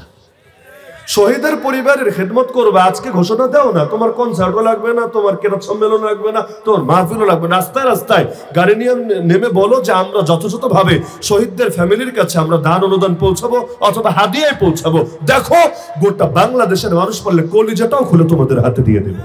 শহীদের পরিবারের খেদমত করবে, আজকে ঘোষণা দাও না, তোমার কনসার্টও লাগবে না, তোমার কেরাত সম্মেলন লাগবে না, তোমার মাহফিলও লাগবে না। রাস্তায় রাস্তায় গাড়ি নিয়ে নেমে বলো যে আমরা যথাযথভাবে শহীদদের ফ্যামিলির কাছে আমরা দান অনুদান পৌঁছাবো অথবা হাদিয়ায় পৌঁছাবো। দেখো, গোটা বাংলাদেশের মানুষ বললে কলিজাটাও খুলে তোমাদের হাতে দিয়ে দেবো।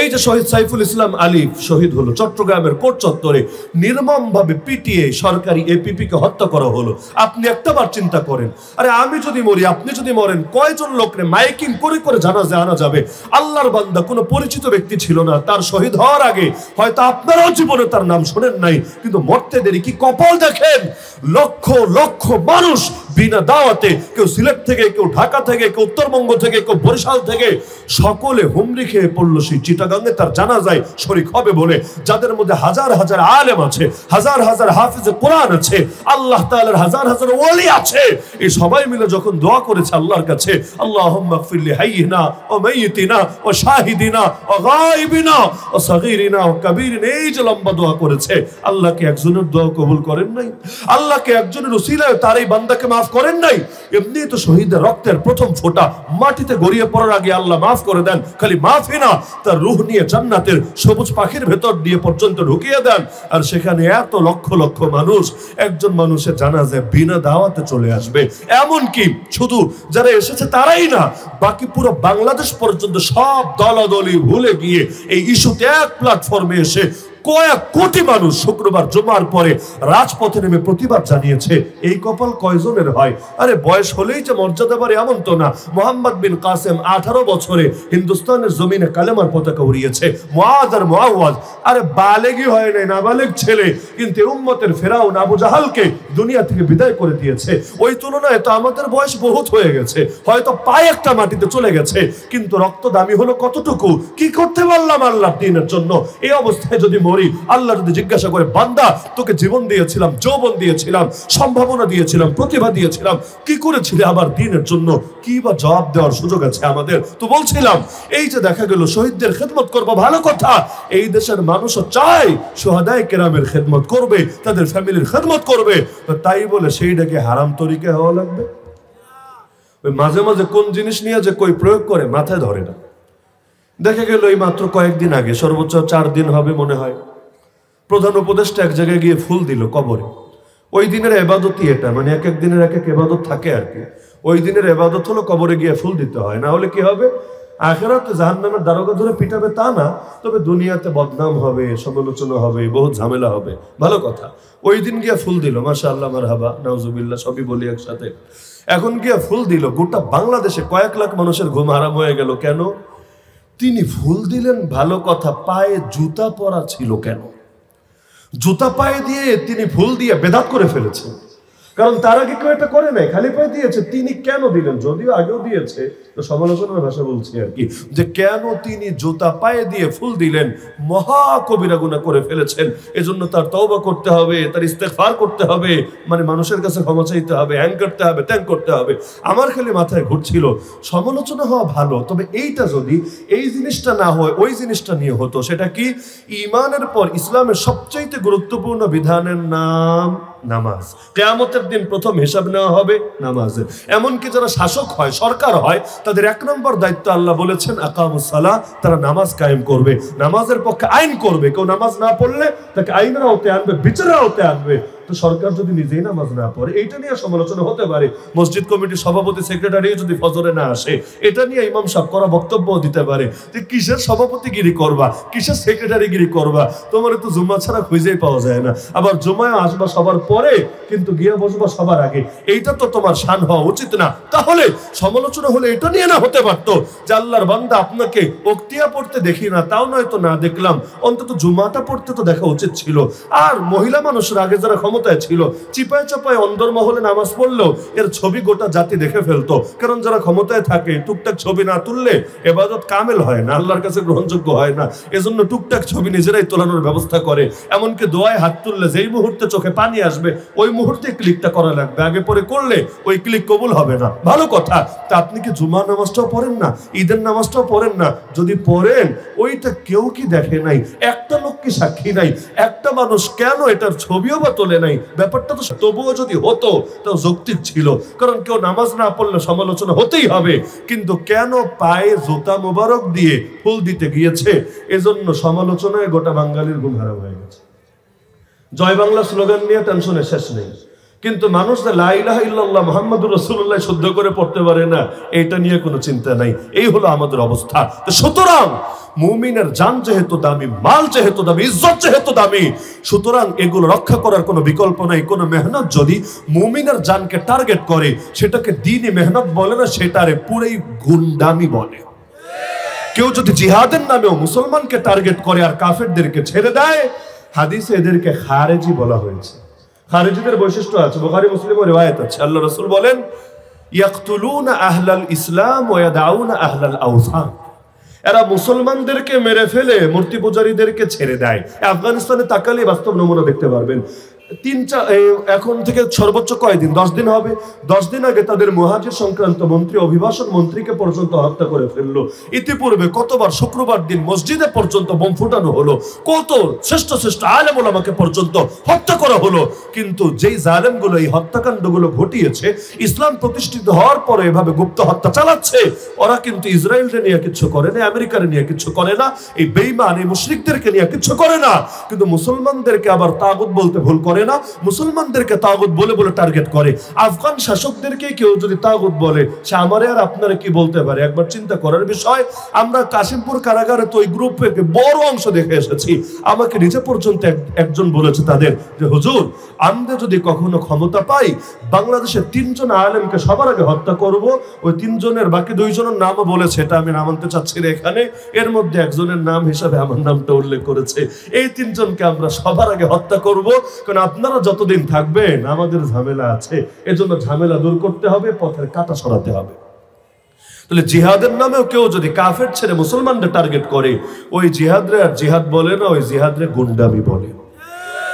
এই যে শহীদ সাইফুল ইসলাম আলিফ শহীদ হলো চট্টগ্রামের কোট চত্বরে, নির্মমভাবে পিটিয়ে সরকারি এপিপি কে হত্যা করা হলো। আপনি একটাবার চিন্তা করেন, আরে আমি যদি মরি, আপনি যদি মরেন, কয়জন লোকরে মাইকিং করে করে জানাজা আনা যাবে? আল্লাহর বান্দা কোনো পরিচিত ব্যক্তি ছিল না, তার শহীদ হওয়ার আগে হয়তো আপনারাও জীবনে তার নাম শোনেন নাই, কিন্তু মরতে দেরি। কি কপাল দেখেন, লক্ষ লক্ষ মানুষ বিনা দাওয়াতে, কেউ সিলেট থেকে, কেউ ঢাকা থেকে, কেউ উত্তরবঙ্গ থেকে, কেউ বরিশাল থেকে, সকলে হুমড়ি খেয়ে পড়লো সেই চিটাগাঙ্গে তার জানাজায় শরীক হবে বলে। যাদের মধ্যে হাজার হাজার আলেম আছে, হাজার হাজার হাফিজে কোরআন আছে, আল্লাহ তাআলার হাজার হাজার ওলি আছে, এই সবাই মিলে যখন দোয়া করেছে আল্লাহর কাছে, আল্লাহুম্মা গফির লি হাইয়িনা ওয়া মাইয়িতিনা ওয়া শাহিদিনা ওয়া গায়িবিনা ওয়া সাগীরিনা ওয়া কাবীরিনা, এই যে লম্বা দোয়া করেছে, আল্লাহকে একজনের দোয়া কবুল করেন নাই? আল্লাহকে একজনের উসিলায় তার এই বান্দাকে মাফ করেন নাই? এমনি তো শহীদের রক্তের প্রথম ফোঁটা মাটিতে গড়িয়ে পড়ার আগে আল্লাহ মাফ করে দেন। খালি মাফই না, তার রূহ নিয়ে জান্নাতের সবুজ পাখির ভেতর দিয়ে পর্যন্ত ঢুকিয়ে দেন। আর সেখানে এত লক্ষ লক্ষ মানুষ একজন মানুষের জানাজায় বিনা দাওয়াতে চলে আসবে। এমন কি শুধু যারা এসেছে তারাই না, বাকি পুরো বাংলাদেশ পর্যন্ত সব দলাদলি ভুলে গিয়ে এই ইস্যুতে এক প্ল্যাটফর্মে এসে কয়েক কোটি মানুষ শুক্রবার জুমার পরে রাজপথে নেমে প্রতিবাদ জানিয়েছে। এই কপাল কয়জনের হয়? আরে বয়স হলেই যে মর্যাদা বাড়ে এমন তো না। মোহাম্মদ বিন কাসেম 18 বছরে হিন্দুস্তানের জমিনে কালেমার পতাকা উড়িয়েছে। মুআদ আর মুআওয়াজ, আরে বালেগই হয় নাই, নাবালেগ ছেলে, কিন্তু উম্মতের ফেরাউন আবু জাহালকে দুনিয়া থেকে বিদায় করে দিয়েছে। ওই তুলনায় তো আমাদের বয়স বহুত হয়ে গেছে, হয়তো পায়ে একটা মাটিতে চলে গেছে, কিন্তু রক্ত দামি হলো কতটুকু? কি করতে পারলাম আল্লাহর দ্বীনের জন্য? এই অবস্থায় যদি আল্লাহ যদি জিজ্ঞাসা করে, বান্দা তোকে জীবন দিয়েছিলাম, যৌবন দিয়েছিলাম, সম্ভাবনা দিয়েছিলাম, প্রতিভা দিয়েছিলাম, কি করেছিলে আমার দ্বীনের জন্য? কি বা জবাব দেওয়ার সুযোগ আছে আমাদের? তো বলছিলাম, এই যে দেখা গেল শহীদদের খেদমত করবো, ভালো কথা, এই দেশের মানুষও চায় শুহাদায়ে কেরামের খেদমত করবে, তাদের ফ্যামিলির খেদমত করবে, তাই বলে সেইটাকে হারাম তরিকে হওয়া লাগবে? ওই মাঝে মাঝে কোন জিনিস নিয়ে যে কই প্রয়োগ করে মাথায় ধরে না। দেখা গেল এই মাত্র কয়েকদিন আগে, সর্বোচ্চ 4 দিন হবে মনে হয়, প্রধান উপদেষ্টা এক জায়গায় গিয়ে ফুল দিল কবরে। ওই দিনের এবাদতই এটা, মানে এক এক দিনের এক এক এবাদত থাকে আর কি। ওই দিনের এবাদত হলো কবরে গিয়ে ফুল দিতে হয়, না হলে কি হবে, আখিরাতে জাহান্নামের দারোগা ধরে পিটাবে তা না, তবে দুনিয়াতে বদনাম হবে, সমালোচনা হবে, বহুত ঝামেলা হবে। ভালো কথা, ওই দিন গিয়ে ফুল দিল, মাশাআল্লাহ, মারহাবা, নাউজুবিল্লাহ, সবই বলি একসাথে। এখন গিয়ে ফুল দিল, গোটা বাংলাদেশে কয়েক লাখ মানুষের ঘুম হারাম হয়ে গেল। কেন? তিনি ফুল দিলেন, ভালো কথা, পায়ে জুতা পরা ছিল কেন? জুতা পায়ে দিয়ে তিনি ফুল দিয়ে বেদাত করে ফেলেছেন, কারণ তার আগে কেউ এটা করে নাই, খালি পায়ে দিয়েছে। তিনি কেন দিলেন? যদিও আগেও দিয়েছে, তো সমালোচনার ভাষা বলছি আর কি, যে কেন তিনি জুতা পায়ে দিয়ে ফুল দিলেন? মহা কবিরা গুনাহ করে ফেলেছেন, এজন্য তার তওবা করতে হবে, তার ইস্তেগফার করতে হবে, মানে মানুষের কাছে ক্ষমা চাইতে হবে, হ্যাং করতে হবে, ত্যাগ করতে হবে। আমার খালি মাথায় ঘুরছিল, সমালোচনা হওয়া ভালো, তবে এইটা যদি এই জিনিসটা না হয়, ওই জিনিসটা নিয়ে হতো। সেটা কি? ঈমানের পর ইসলামের সবচাইতে গুরুত্বপূর্ণ বিধানের নাম নামাজ। কিয়ামতের দিন প্রথম হিসাব নেওয়া হবে নামাজের। এমনকি যারা শাসক হয়, সরকার হয়, তাদের 1 নম্বর দায়িত্ব আল্লাহ বলেছেন আকামুস সালাহ, তারা নামাজ কায়েম করবে, নামাজের পক্ষে আইন করবে। কেউ নামাজ না পড়লে তাকে আইনের আওতায় আনবে, বিচারের আওতায় আনবে। তো সরকার যদি নিজেই নামাজ না পড়ে, এইটা নিয়ে সমালোচনা হতে পারে। মসজিদ কমিটির সভাপতি সেক্রেটারি যদি ফজরে না আসে, এটা নিয়ে ইমাম সাহেব করা বক্তব্য দিতে পারে যে কিসের সভাপতিগিরি করবা, কিসের সেক্রেটারিগিরি করবা, তোমার তো জুম্মা ছাড়া খুঁজেই পাওয়া যায় না। আবার জুম্মায় আসবা সবার পরে, কিন্তু গিয়ে বসবা সবার আগে, এইটা তো তোমার শান হওয়া উচিত না। তাহলে সমালোচনা হলে এটা নিয়ে না হতে পারতো যে আল্লাহর বান্দা, আপনাকে ওক্তিয়া পড়তে দেখি না, তাও নয়তো না দেখলাম, অন্তত জুম্মাটা পড়তে তো দেখা উচিত ছিল। আর মহিলা মানুষরা আগে যারা ক্ষমতায় ছিল, চিপায় চাপায় অন্দরমহলে নামাজ পড়লেও এর ছবি গোটা জাতি দেখে ফেলতো। কারণ যারা ক্ষমতায় থাকে, টুকটাক ছবি না তুললে এবাদত কামেল হয় না, আল্লাহর কাছে গ্রহণযোগ্য হয় না। এজন্য টুকটাক ছবি নিজেরাই তোলানোর ব্যবস্থা করে। এমনকি দোয়ায় হাত তুললে যেই মুহূর্তে চোখে পানি আসবে, ওই মুহূর্তে ক্লিকটা করা লাগবে, আগে পরে করলে ওই ক্লিক কবুল হবে না। ভালো কথা, তা আপনি কি জুমার নামাজটাও পড়েন না, ঈদের নামাজটাও পড়েন না? যদি পড়েন, ওইটা কেউ কি দেখে নাই? একটা লোক কি সাক্ষী নাই? একটা মানুষ কেন এটার ছবিও বা তোলে নাই? ব্যাপারটা তো তবুও যদি হতো তাও যৌক্তিক ছিল, কারণ কেউ নামাজ না পড়লে সমালোচনা হতেই হবে। কিন্তু কেন পায়ে জুতা মোবারক দিয়ে ফুল দিতে গিয়েছে, এজন্য সমালোচনায় গোটা বাঙালির ঘুম হারাম হয়ে গেছে। জয় বাংলা স্লোগান নিয়ে টেনশনের শেষ নেই, কিন্তু মানুষ লা ইলাহা ইল্লাল্লাহ মুহাম্মাদুর রাসূলুল্লাহ শুদ্ধ করে পড়তে পারে না, এটা নিয়ে কোনো চিন্তা নাই। এই হলো আমাদের অবস্থা। তো সুতরাং মুমিনের জান যেহেতু দামি, মাল যেহেতু দামি, ইজ্জত যেহেতু দামি, সুতরাং এগুলো রক্ষা করার কোনো বিকল্প নাই। কোনো মেহনত যদি মুমিনের জানকে টার্গেট করে, সেটাকে দ্বীনি মেহনত বলে না, সেটারে পুরাই গুন্ডামি বলে। কেউ যদি জিহাদের নামেও মুসলমানকে টার্গেট করে আর কাফেরদেরকে ছেড়ে দেয়, হাদিসে এদেরকে খারেজি বলা হয়েছে। খারেজিদের বৈশিষ্ট্য আছে, বুখারী মুসলিমের রিওয়ায়াত আছে। আল্লাহ রাসূল বলেন, ইয়াকতুলুনা আহলাল ইসলাম ওয়া ইয়াদাউনা আহলাল আওসান। এরা মুসলমানদেরকে মেরে ফেলে মূর্তি পূজারীদেরকে ছেড়ে দেয়। আফগানিস্তানে তাকালে বাস্তব নমুনা দেখতে পারবেন। এখন থেকে সর্বোচ্চ কয়দিন, 10 দিন হবে। 10 দিন আগে তাদের মুহাজির সংক্রান্ত মন্ত্রী, অভিবাসন মন্ত্রীকে পর্যন্ত হত্যা করে ফেললো। ইতিপূর্বে কতবার শুক্রবার দিন মসজিদে পর্যন্ত বোম ফুটানো হলো, কত শ্রেষ্ঠ শ্রেষ্ঠ আলেম ওলামাকে পর্যন্ত হত্যা করা হলো। কিন্তু যেই জালেমগুলো এই হত্যাকাণ্ডগুলো ঘটিয়েছে, ইসলাম প্রতিষ্ঠিত হওয়ার পরে এভাবে গুপ্ত হত্যা চালাচ্ছে, ওরা কিন্তু ইসরায়েলকে নিয়ে কিছু করে না, আমেরিকার নিয়ে কিছু করে না, এই বেঈমান এই মুশরিকদেরকে নিয়ে কিছু করে না। কিন্তু মুসলমানদেরকে আবার তাগুত বলতে ভুল করে না, মুসলমানদেরকে তাগুত বলে বলে টার্গেট করে। আফগান শাসকদেরকে কেউ যদি তাগুত বলে, সে আমারে আর আপনারা কি বলতে পারে? একবার চিন্তা করার বিষয়। আমরা কাশিমপুর কারাগারে তো ওই গ্রুপে বড় অংশ দেখে এসেছি। আমাকে নিজে পর্যন্ত একজন বলেছে তাদের যে, হুজুর, আমরা যদি কখনো ক্ষমতা পাই, বাংলাদেশের 3 জন আলেমকে সবার আগে হত্যা করব। ওই 3 জনের বাকি 2 জনের নামও বলেছে, এটা আমি নাম আনতে চাচ্ছি না এখানে। এর মধ্যে একজনের নাম হিসাবে আমার নামটা উল্লেখ করেছে। এই 3 জনকে আমরা সবার আগে হত্যা করব, কারণ আপনারা যতদিন থাকবেন আমাদের ঝামেলা আছে, এজন্য ঝামেলা দূর করতে হবে, পথের কাঁটা সরাতে হবে। তাহলে জিহাদের নামেও কেউ যদি কাফের ছেড়ে মুসলমানদের টার্গেট করে, ওই জিহাদরে আর জিহাদ বলে না, ওই জিহাদরে গুন্ডামি বলে।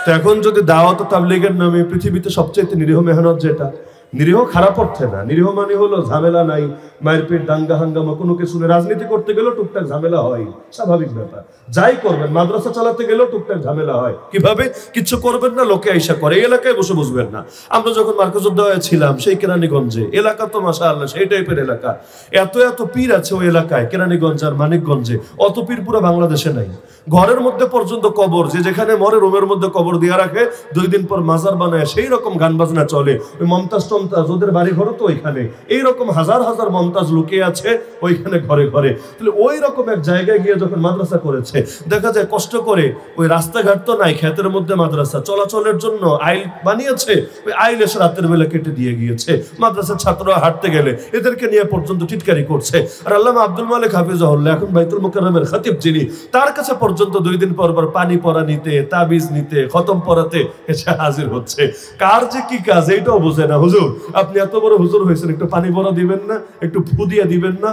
তো এখন যদি দাওয়াত ও তাবলীগের নামে পৃথিবীতে সবচেয়ে নিরীহ মেহনত যেটা, নিরীহ খারাপ অর্থে না, নিরীহ মানে হলো ঝামেলা নাই, মায়ের পেট, দাঙ্গা হাঙ্গামা কোনো কিছু নেই। রাজনীতি করতে গেলেও টুকটাক ঝামেলা হয়, স্বাভাবিক ব্যাপার। যাই করবেন, মাদ্রাসা চালাতে গেলেও টুকটাক ঝামেলা হয়। কিভাবে? কিছু করবেন না, লোকে আইসা করে, এই এলাকায় বসে বুঝবেন না। আমরা যখন মার্কজুদ্দোহায় ছিলাম সেই কেরানীগঞ্জে, এলাকা তো মাশাআল্লাহ সেই টাইপের এলাকা, এত এত পীর আছে ওই এলাকায়, কেরানীগঞ্জ আর মানিকগঞ্জে। অত পীর পুরো বাংলাদেশে নাই। ঘরের মধ্যে পর্যন্ত কবর, যে যেখানে মরে রুমের মধ্যে কবর দিয়ে রাখে, 2 দিন পর মাজার বানায়, সেই রকম গান বাজনা চলে। ওই মমতাজ টমতাজ ওদের বাড়ি ঘর তো ওইখানে, এইরকম হাজার হাজার মমতাজ লুকিয়ে আছে ওইখানে ঘরে ঘরে। তাহলে ওই রকম এক জায়গায় গিয়ে যখন মাদ্রাসা করেছে, দেখা যায় কষ্ট করে, ওই রাস্তাঘাট তো নাই, ক্ষেতের মধ্যে মাদ্রাসা, চলাচলের জন্য আইল বানিয়েছে, ওই আইল এসে রাতের বেলা কেটে দিয়ে গিয়েছে। মাদ্রাসার ছাত্ররা হাঁটতে গেলে এদেরকে নিয়ে পর্যন্ত টিটকারি করছে। আর আল্লামা আব্দুল মালিক হাফিজাহুল্লাহ, এখন বাইতুল মুকাররমের খতিব যিনি, তার কাছে পর্যন্ত 2 দিন পর পর পানি পড়া নিতে, তাবিজ নিতে, খতম পড়াতে এসে হাজির হচ্ছে। কার যে কি কাজ এইটাও বোঝে না। হুজুর, আপনি এত বড় হুজুর হয়েছেন, একটু পানি পড়া দিবেন না, একটু ফু দিয়ে দিবেন না?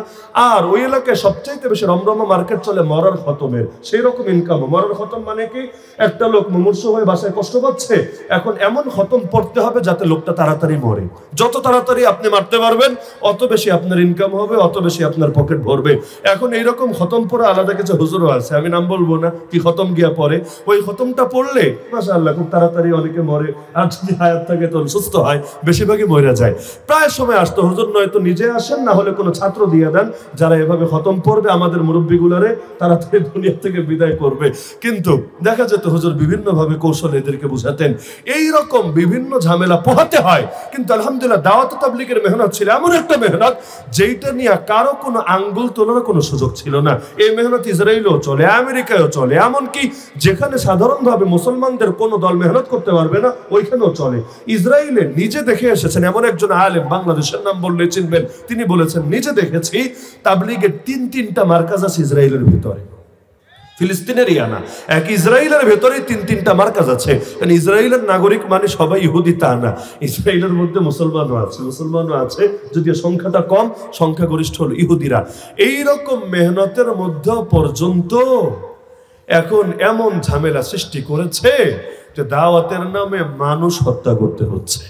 আর ওই এলাকায় সবচাইতে বেশি রমরমা মার্কেট চলে মরার খতমের, সেই রকম ইনকাম। মরার খতম মানে কি? একটা লোক মুমূর্ষু হয়ে বাসায় কষ্ট পাচ্ছে, এখন এমন খতম পড়তে হবে যাতে লোকটা তাড়াতাড়ি মরে। যত তাড়াতাড়ি আপনি মারতে পারবেন, অত বেশি আপনার ইনকাম হবে, অত বেশি আপনার পকেট ভরবে। এখন এইরকম খতম পড়া আলাদা কিছু হুজুরও আছে, আমি নাম বলবো না, কি খতম গিয়া পড়ে। ওই খতমটা পড়লে মাশাআল্লাহ খুব তাড়াতাড়ি অনেকে মরে, আর যদি হায়াত থাকে তো সুস্থ হয়, বেশিরভাগই মরে যায়। প্রায় সময় আসতো, হুজুর নয়তো নিজে আসেন, না হলে কোনো ছাত্র দিয়ে দেন যারা এভাবে খতম পড়বে, আমাদের মুরব্বীগুলারে তাড়াতাড়ি দুনিয়া থেকে বিদায় করবে। কিন্তু দেখা যেত হুজুর বিভিন্ন ভাবে কৌশলে এদেরকে বুঝাতেন। এইরকম বিভিন্ন ঝামেলা পোহাতে হয়। কিন্তু আলহামদুলিল্লাহ দাওয়াত তাবলীগের মেহনত ছিল এমন একটা মেহনত, যেইটা নিয়ে কারো কোনো আঙ্গুল তোলার কোনো সুযোগ ছিল না। এই মেহনত ইসরায়েলেও চলে, আমেরিকায়ও চলে, এমনকি যেখানে সাধারণভাবে মুসলমানদের কোনো দল মেহনত করতে পারবে না ওইখানেও চলে। ইসরায়েলে নিজে দেখে এসেছেন এমন একজন আলেম, বাংলাদেশের নাম বললে চিনবেন, তিনি বলেছেন, নিজে দেখেছি তাবলীগের 3-3টা মার্কাজ আছে ইসরায়েলের ভিতরে, ফিলিস্তিনের না, এক ইসরায়েলের ভেতরে 3-3টা মার্কাজ আছে। কারণ ইসরায়েলের নাগরিক মানে সবাই ইহুদি তা না, ইসরায়েলের মধ্যে মুসলমানও আছে, যদিও সংখ্যাটা কম, সংখ্যাগরিষ্ঠ হল ইহুদিরা। এইরকম মেহনতের মধ্যে পর্যন্ত এখন এমন ঝামেলা সৃষ্টি করেছে যে দাওয়াতের নামে মানুষ হত্যা করতে হচ্ছে।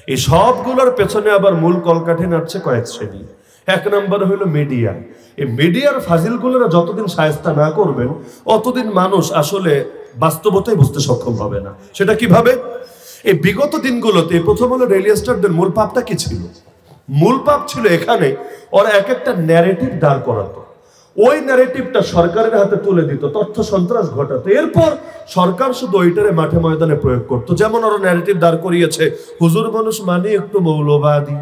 এই সবগুলোর পেছনে আবার মূল কলকাঠি নাড়ছে কয়েক শ্রেণী। 1 নম্বর হলো মিডিয়া। এই মিডিয়ার ফাজিলগুলোরা যতদিন শায়েস্তা না করবেন, অতদিন মানুষ আসলে বাস্তবতাই বুঝতে সক্ষম হবে না। সেটা কিভাবে? এই বিগত দিনগুলোতে প্রথম হলো রেলিয়া স্টারদের মূল পাপটা কি ছিল? মূল পাপ ছিল এখানে ওরা এক একটা ন্যারেটিভ দাঁড় করাতো, ওই ন্যারেটিভটা সরকারের হাতে তুলে দিত, তথ্য সন্ত্রাস ঘটাতো। এরপর সরকার শুধু ওইটারে মাঠে ময়দানে প্রয়োগ করতো। যেমন ওরা ন্যারেটিভ দাঁড় করিয়েছে, হুজুর মানুষ মানে একটু মৌলবাদী,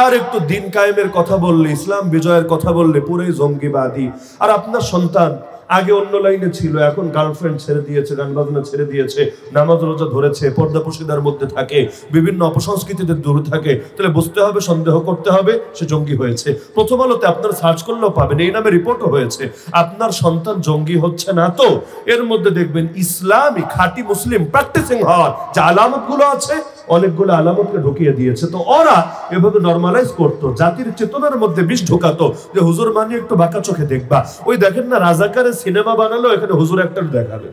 আর একটু দিন কায়েমের কথা বললে, ইসলাম বিজয়ের কথা বললে পুরোই জঙ্গিবাদী। আর আপনার সন্তান আগে অন্য লাইনে ছিল, এখন গার্লফ্রেন্ড ছেড়ে দিয়েছে, গান বাজনা ছেড়ে দিয়েছে, নামাজ রোজা ধরেছে, পর্দা পশিদার মধ্যে থাকে, বিভিন্ন অপসংস্কৃতিতে দূরে থাকে, তাহলে বুঝতে হবে, সন্দেহ করতে হবে সে জঙ্গি হয়েছে। প্রথম আলোতে আপনার সার্চ করলেও পাবেন, এই নামে রিপোর্টও হয়েছে। আপনার সন্তান জঙ্গি হচ্ছে না তো এর মধ্যে দেখবেন ইসলামী খাঁটি মুসলিম প্র্যাকটিসিং হওয়ার যে আলামতগুলো আছে, অনেকগুলো আলামতকে ঢুকিয়ে দিয়েছে। তো ওরা এভাবে নরমালাইজ করতো, জাতির চেতনার মধ্যে বিষ ঢোকাতো যে হুজুর মানে একটু বাঁকা চোখে দেখবা। ওই দেখেন না, রাজাকারের সিনেমা বানালো, এখানে হুজুর একটার দেখাবে।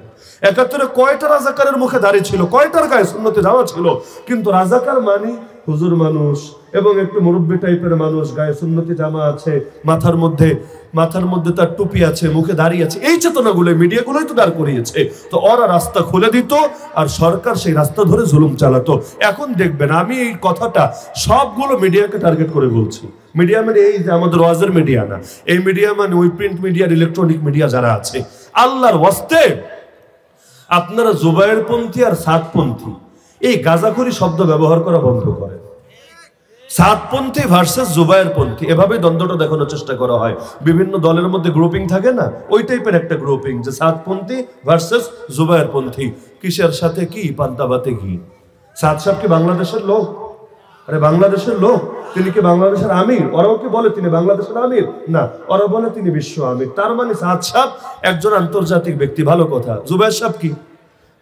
71-এ কয়টা রাজাকারের মুখে দাঁড়িয়ে ছিল, কয়টার গায়ে সুন্নতে যাওয়া ছিল, কিন্তু রাজাকার মানে হুজুর মানুষ এবং একটু মুরব্বী টাইপের মানুষ, গায়ে সুন্নতি জামা আছে, মাথার মধ্যে তার টুপি আছে, মুখে দাঁড়িয়ে আছে। এই চেতনাগুলো মিডিয়াগুলোই তো দাঁড় করিয়েছে। তো ওরা রাস্তা খুলে দিত আর সরকার সেই রাস্তা ধরে জুলুম চালাতো। এখন দেখবেন, আমি এই কথাটা সবগুলো মিডিয়াকে টার্গেট করে বলছি। মিডিয়া মানে এই যে আমাদের ওয়াজের মিডিয়া না, এই মিডিয়া মানে ওই প্রিন্ট মিডিয়া, ইলেকট্রনিক মিডিয়া যারা আছে, আল্লাহর ওয়াস্তে আপনারা জুবায়েরপন্থী আর সাদপন্থী এই গাঁজাখুরি শব্দ ব্যবহার করা বন্ধ করেন। সাদপন্থী ভার্সেস জুবায়েরপন্থী, এভাবে দ্বন্দ্বটা দেখানোর চেষ্টা করা হয়। বিভিন্ন দলের মধ্যে গ্রুপিং থাকে না, ওই টাইপের একটা গ্রুপিং, যে সাদপন্থী ভার্সেস জুবায়েরপন্থী। কিসের সাথে কি? পান্তাবাতে ঘি। সাদ সাহেব কি বাংলাদেশের লোক? আরে বাংলাদেশের লোক, তিনি কি বাংলাদেশের আমির? ওরাও কি বলে তিনি বাংলাদেশের আমির? না, ওরা বলে তিনি বিশ্ব আমির। তার মানে সাদ সাহেব একজন আন্তর্জাতিক ব্যক্তি, ভালো কথা। জুবায়ের সাহেব কি?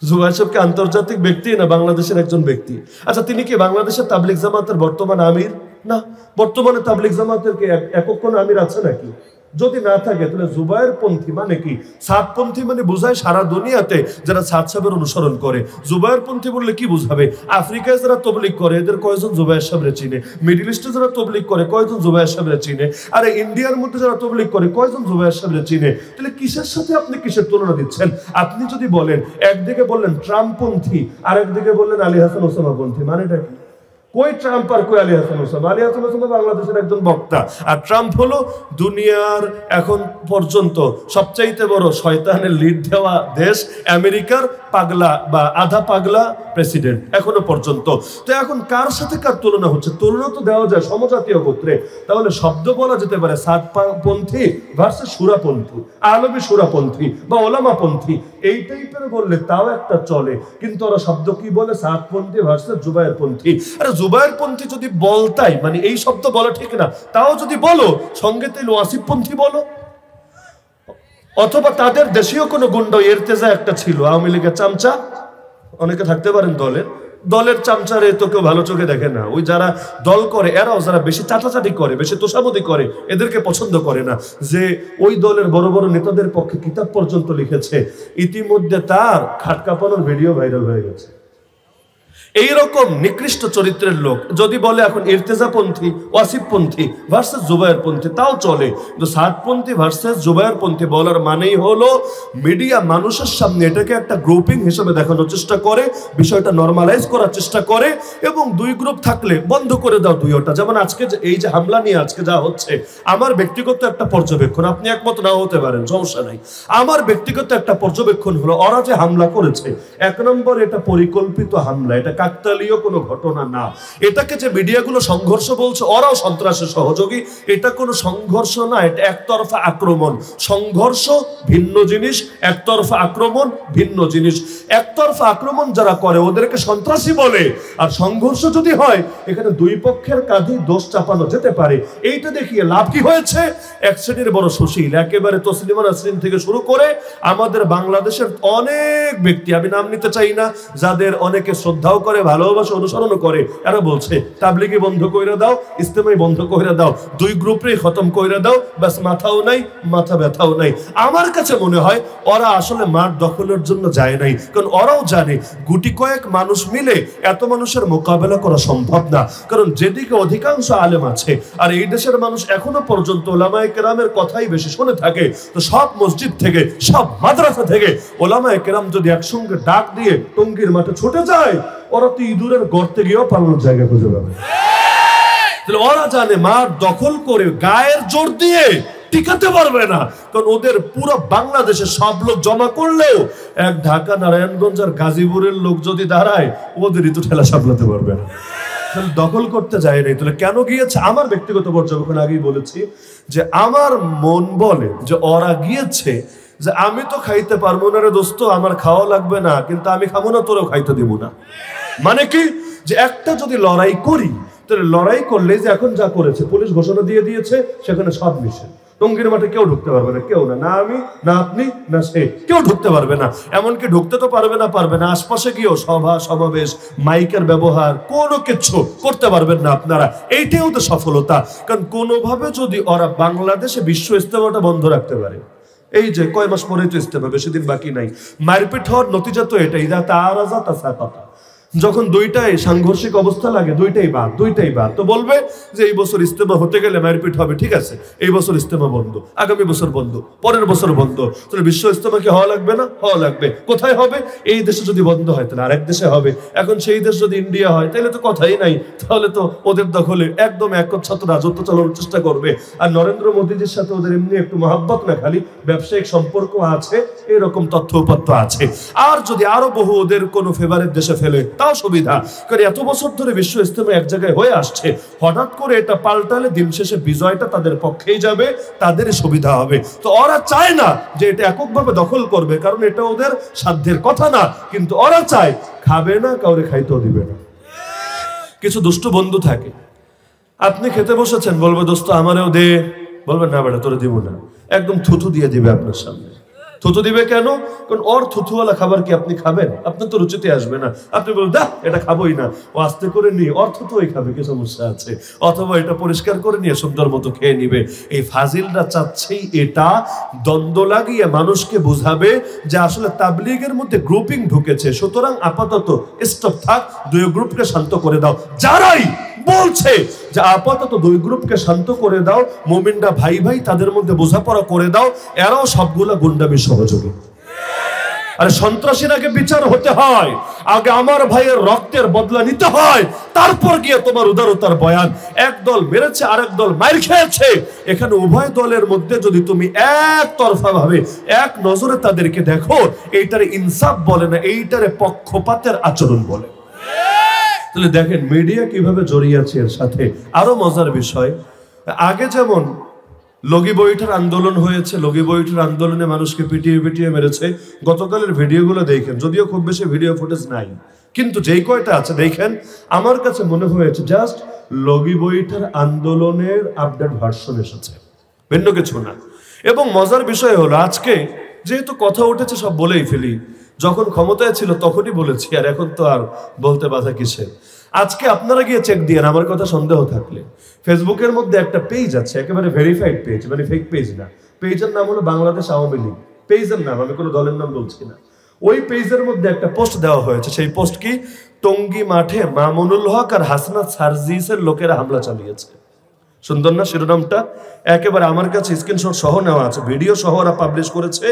জুবায়ের সাহেব কি আন্তর্জাতিক ব্যক্তি না বাংলাদেশের একজন ব্যক্তি? আচ্ছা, তিনি কি বাংলাদেশের তাবলিগ জামাতের বর্তমান আমির? না। বর্তমানে তাবলিগ জামাতের কি একক কোন আমির আছে নাকি? যদি না থাকে তাহলে জুবায়ের পন্থী মানে কি? সাদপন্থী মানে বোঝায় সারা দুনিয়াতে যারা সাদ সাহেবের অনুসরণ করে। জুবায়ের পন্থী বললে কি বুঝাবে? আফ্রিকায় যারা তবলিগ করে এদের কয়জন জুবায়ের সাহেবরে চিনে? মিডল ইস্টে যারা তবলিগ করে কয়জন জুবায়ের সাহেবরে চিনে? আরে ইন্ডিয়ার মধ্যে যারা তবলিগ করে কয়জন জুবায়ের সাহেবরে চিনে? তাহলে কিসের সাথে আপনি কিসের তুলনা দিচ্ছেন? আপনি যদি বলেন, একদিকে বললেন ট্রাম্পপন্থী, আর একদিকে বললেন আলী হাসান ওসামা পন্থী, মানেটা কি? কই ট্রাম্প আর কই আলী হাসান ওসামা? আলী হাসান ওসামা বাংলাদেশের একজন বক্তা, আর ট্রাম্প হলো দুনিয়ার এখন পর্যন্ত সবচাইতে বড় শয়তানের লিড দেওয়া দেশ আমেরিকার পাগলা বা আধা পাগলা প্রেসিডেন্ট এখনো পর্যন্ত। তো এখন কার সাথে কার তুলনা হচ্ছে? তুলনা তো দেওয়া যায় সমজাতীয় গোত্রে। তাহলে শব্দ বলা যেতে পারে সাদপন্থী ভার্সেস সুরাপন্থী, আলমী সুরাপন্থী বা ওলামাপন্থী, এই টাইপের বললে তাও একটা চলে। কিন্তু ওরা শব্দ কি বলে? সাদপন্থী ভার্সেস জুবায়ের পন্থী। আরে জুবায়ের পন্থী যদি বলতাই, মানে এই শব্দ বলা ঠিক না, তাও যদি বলো সঙ্গে তাইলে ওয়াসিফ পন্থী বলো, অথবা তাদের দেশীয় কোনো গুন্ডা ইরতেজা একটা ছিল, আওয়ামী লীগের চামচা, অনেকে থাকতে পারেন দলের চামচারে তো কেউ ভালো চোখে দেখে না। ওই যারা দল করে এরাও যারা বেশি চাটাচাটি করে, বেশি তোষামতি করে, এদেরকে পছন্দ করে না। যে ওই দলের বড় বড় নেতাদের পক্ষে কিতাব পর্যন্ত লিখেছে, ইতিমধ্যে তার খাট কাঁপানোর ভিডিও ভাইরাল হয়ে গেছে। এইরকম নিকৃষ্ট চরিত্রের লোক যদি বলে এখন ইরতেজাপন্থী, ওয়াসিফপন্থী ভার্সেস জুবায়েরপন্থী, তাও চলে। কিন্তু সাদপন্থী ভার্সেস জুবায়েরপন্থী বলার মানেই হলো মিডিয়া মানুষের সামনে এটাকে একটা গ্রুপিং হিসেবে দেখানোর চেষ্টা করে, বিষয়টা নর্মালাইজ করার চেষ্টা করে, এবং দুই গ্রুপ থাকলে বন্ধ করে দাও দুইটা। যেমন আজকে এই যে হামলা নিয়ে আজকে যা হচ্ছে, আমার ব্যক্তিগত একটা পর্যবেক্ষণ, আপনি একমত নাও হতে পারেন, সমস্যা নাই। আমার ব্যক্তিগত একটা পর্যবেক্ষণ হলো, ওরা যে হামলা করেছে, এক নম্বর এটা পরিকল্পিত হামলা, এটা কাকতালীয় কোনো ঘটনা না। এটাকে যে মিডিয়াগুলো সংঘর্ষ বলছে, ওরাও সন্ত্রাসের সহযোগী। এটা কোনো সংঘর্ষ না, এটা একতরফা আক্রমণ। সংঘর্ষ ভিন্ন জিনিস, একতরফা আক্রমণ ভিন্ন জিনিস। একতরফা আক্রমণ যারা করে ওদেরকে সন্ত্রাসী বলে, আর সংঘর্ষ যদি হয় এখানে দুই পক্ষের কাঁধেই দোষ চাপানো যেতে পারে। এইটা দেখিয়ে লাভ কি হয়েছে? এক শ্রেণীর বড় সুশীল, একেবারে তসলিমা নাসরিন থেকে শুরু করে আমাদের বাংলাদেশের অনেক ব্যক্তি, আমি নাম নিতে চাই না, যাদের অনেকে শ্রদ্ধাও করে, ভালোবাসা অনুসরণ করে, এরা বলছে তাবলিগি বন্ধ কইরা দাও, ইস্তেমাই বন্ধ কইরা দাও, দুই গ্রুপে খতম কইরা দাও, বাস মাথাও নাই, মাথা ব্যথাও নাই। আমার কাছে মনে হয় ওরা আসলে মাঠ দখলের জন্য যায় নাই, কারণ ওরাও জানে গুটি কয়েক মানুষ মিলে এত মানুষের মোকাবেলা করা সম্ভব না। কারণ যেদিকে অধিকাংশ আলেম আছে, আর এই দেশের মানুষ এখনো পর্যন্ত ওলামায়ে কেরামের কথাই বেশি শুনে থাকে, তো সব মসজিদ থেকে, সব মাদ্রাসা থেকে ওলামায়ে কেরাম যদি একসঙ্গে ডাক দিয়ে টঙ্গীর মাঠে ছুটে যায়, ওরা তো ইঁদুরের গর্তে গিয়েও পালানোর জায়গা খুঁজে পাবে। তাহলে ওরা জানে মাঠ দখল করে গায়ের জোর দিয়ে টিকাতে পারবে না, কারণ ওদের পুরো বাংলাদেশে সব লোক জমা করলেও এক ঢাকা, নারায়ণগঞ্জ আর গাজীপুরের লোক যদি দাঁড়ায়, ওদেরই তো ঠেলা সামলাতে পারবে না। দখল করতে যায় নাই। তাহলে কেন গিয়েছে? আমার ব্যক্তিগত পর্যবেক্ষণ আগেই বলেছি যে আমার মন বলে যে ওরা গিয়েছে যে আমি তো খাইতে পারবো না রে দোস্ত, আমার খাওয়া লাগবে না, কিন্তু আমি খাবো না, তোরও খাইতে দিব না। মানে কি? যে একটা যদি লড়াই করি, তাহলে লড়াই করলে যে এখন যা করেছে, পুলিশ ঘোষণা দিয়ে দিয়েছে সেখানে সব মিশে, টঙ্গীর মাঠে কেউ ঢুকতে পারবে না, কেউ না, না আমি, না আপনি, না সে, কেউ ঢুকতে পারবে না। এমনকি ঢুকতে তো পারবে না, আশপাশে গিয়েও সভা সমাবেশ, মাইকের ব্যবহার, কোনো কিছু করতে পারবেন না আপনারা। এইটাই ওদের সফলতা। কারণ কোনোভাবে যদি ওরা বাংলাদেশে বিশ্ব ইজতেমাটা বন্ধ রাখতে পারে, এই যে কয় মাস পরে তো ইজতেমা, বেশি দিন বাকি নাই, মারপিট হওয়ার নতিজা তো এটাই, যখন দুইটাই সাংঘর্ষিক অবস্থা লাগে, দুইটাই বাদ, তো বলবে যে এই বছর ইজতেমা হতে গেলে মারপিট হবে, ঠিক আছে, এই বছর ইজতেমা বন্ধ, আগামী বছর বন্ধ, পরের বছর বন্ধ। তাহলে বিশ্ব ইজতেমা কি হওয়া লাগবে না? হওয়া লাগবে। কোথায় হবে? এই দেশে যদি বন্ধ হয় তাহলে আরেক দেশে হবে। এখন সেই দেশ যদি ইন্ডিয়া হয় তাহলে তো কথাই নাই, তাহলে তো ওদের দখলে একদম একচ্ছত্র রাজত্ব চালানোর চেষ্টা করবে। আর নরেন্দ্র মোদীজির সাথে ওদের এমনি একটু মহাব্বত না, খালি ব্যবসায়িক সম্পর্ক আছে, এরকম তথ্য উপাত্ত আছে। আর যদি আরো বহু ওদের কোনো ফেভারেট দেশে ফেলে, তাও সুবিধা। কারণ এত বছর ধরে বিশ্ব ইজতেমা এক জায়গায় হয়ে আসছে, হঠাৎ করে এটা পাল্টালে দিন শেষে বিজয়টা তাদের পক্ষেই যাবে, তাদেরই সুবিধা হবে। তো ওরা চায় না যে এটা এককভাবে দখল করবে, কারণ এটা ওদের সাধ্যের কথা না, কিন্তু ওরা চায় খাবে না, কাউরে খাইতেও দিবে না। কিছু দুষ্ট বন্ধু থাকে, আপনি খেতে বসেছেন, বলবে দোস্ত আমারেও দে, বলবেন না বেটা তোরে দিব না, একদম থুথু দিয়ে দিবে আপনার সামনে। থুতু দিবে কেন? কারণ ওর থুতুওয়ালা খাবার কি আপনি খাবেন? আপনার তো রুচিতে আসবে না। আপনি বলবেন দা এটা খাবোই না, ও আস্তে করে নিয়ে ওর থুতুই খাবে, কি সমস্যা আছে? অথবা এটা পরিষ্কার করে নিয়ে সুন্দর মতো খেয়ে নিবে। এই ফাজিলরা চাচ্ছেই এটা দ্বন্দ্ব লাগিয়ে মানুষকে বুঝাবে যে আসলে তাবলীগের মধ্যে গ্রুপিং ঢুকেছে, সুতরাং আপাতত স্টপ থাক, দুই গ্রুপকে শান্ত করে দাও। যারাই বলছে যে আপাতত দুই গ্রুপকে শান্ত করে দাও, মুমিনরা ভাই ভাই তাদের মধ্যে বোঝাপড়া করে দাও, এরাও সবগুলা গুন্ডামি সহযোগী। আরে সন্ত্রাসীরাকে বিচার হতে হয়, আগে আমার ভাইয়ের রক্তের বদলা নিতে হয়, তারপর গিয়ে তোমার উদারতার বয়ান। একদল মেরেছে, আরেক দল মাইর খেয়েছে, এখানে উভয় দলের মধ্যে যদি তুমি একতরফা ভাবে এক নজরে তাদেরকে দেখো, এইটারে ইনসাফ বলে না, এইটারে পক্ষপাতের আচরণ বলে। তাহলে দেখেন মিডিয়া কিভাবে জড়িয়ে আছে এর সাথে। আরো মজার বিষয়, আগে যেমন লগি বইটার আন্দোলন হয়েছে, লগি বইটার আন্দোলনে মানুষকে পিটিয়ে পিটিয়ে মেরেছে, গতকালের ভিডিওগুলো দেখেন, যদিও খুব বেশি ভিডিও ফুটেজ নাই, কিন্তু যেই কয়টা আছে দেখেন, আমার কাছে মনে হয়েছে জাস্ট লগি বইটার আন্দোলনের আপডেট ভার্সন এসেছে, ভিন্ন কিছু না। এবং মজার বিষয় হলো আজকে যেহেতু কথা উঠেছে সব বলেই ফেলি, যখন ক্ষমতায় ছিল তখনই বলেছি, আর এখন তো আর বলতে বাধা কিসে। আজকে আপনারা গিয়ে চেক দিয়ে আমার কথা সন্দেহ থাকলে ফেসবুকের মধ্যে একটা পেজ আছে, একেবারে ভেরিফাইড পেজ, মানে ফেক পেজ না। পেজের নাম হলো বাংলাদেশ আওয়ামী লীগ, পেজের নাম, আমি কোনো দলের নাম বলছি না। ওই পেজের মধ্যে একটা পোস্ট দেওয়া হয়েছে, সেই পোস্ট কি, টঙ্গী মাঠে মামুনুল হক আর হাসনাত সার্জিসের লোকেরা হামলা চালিয়েছে। সুন্দর না শিরোনামটা? একেবারে আমার কাছে স্ক্রিনশট সহ নেওয়া আছে, ভিডিও সহ ওরা পাবলিশ করেছে,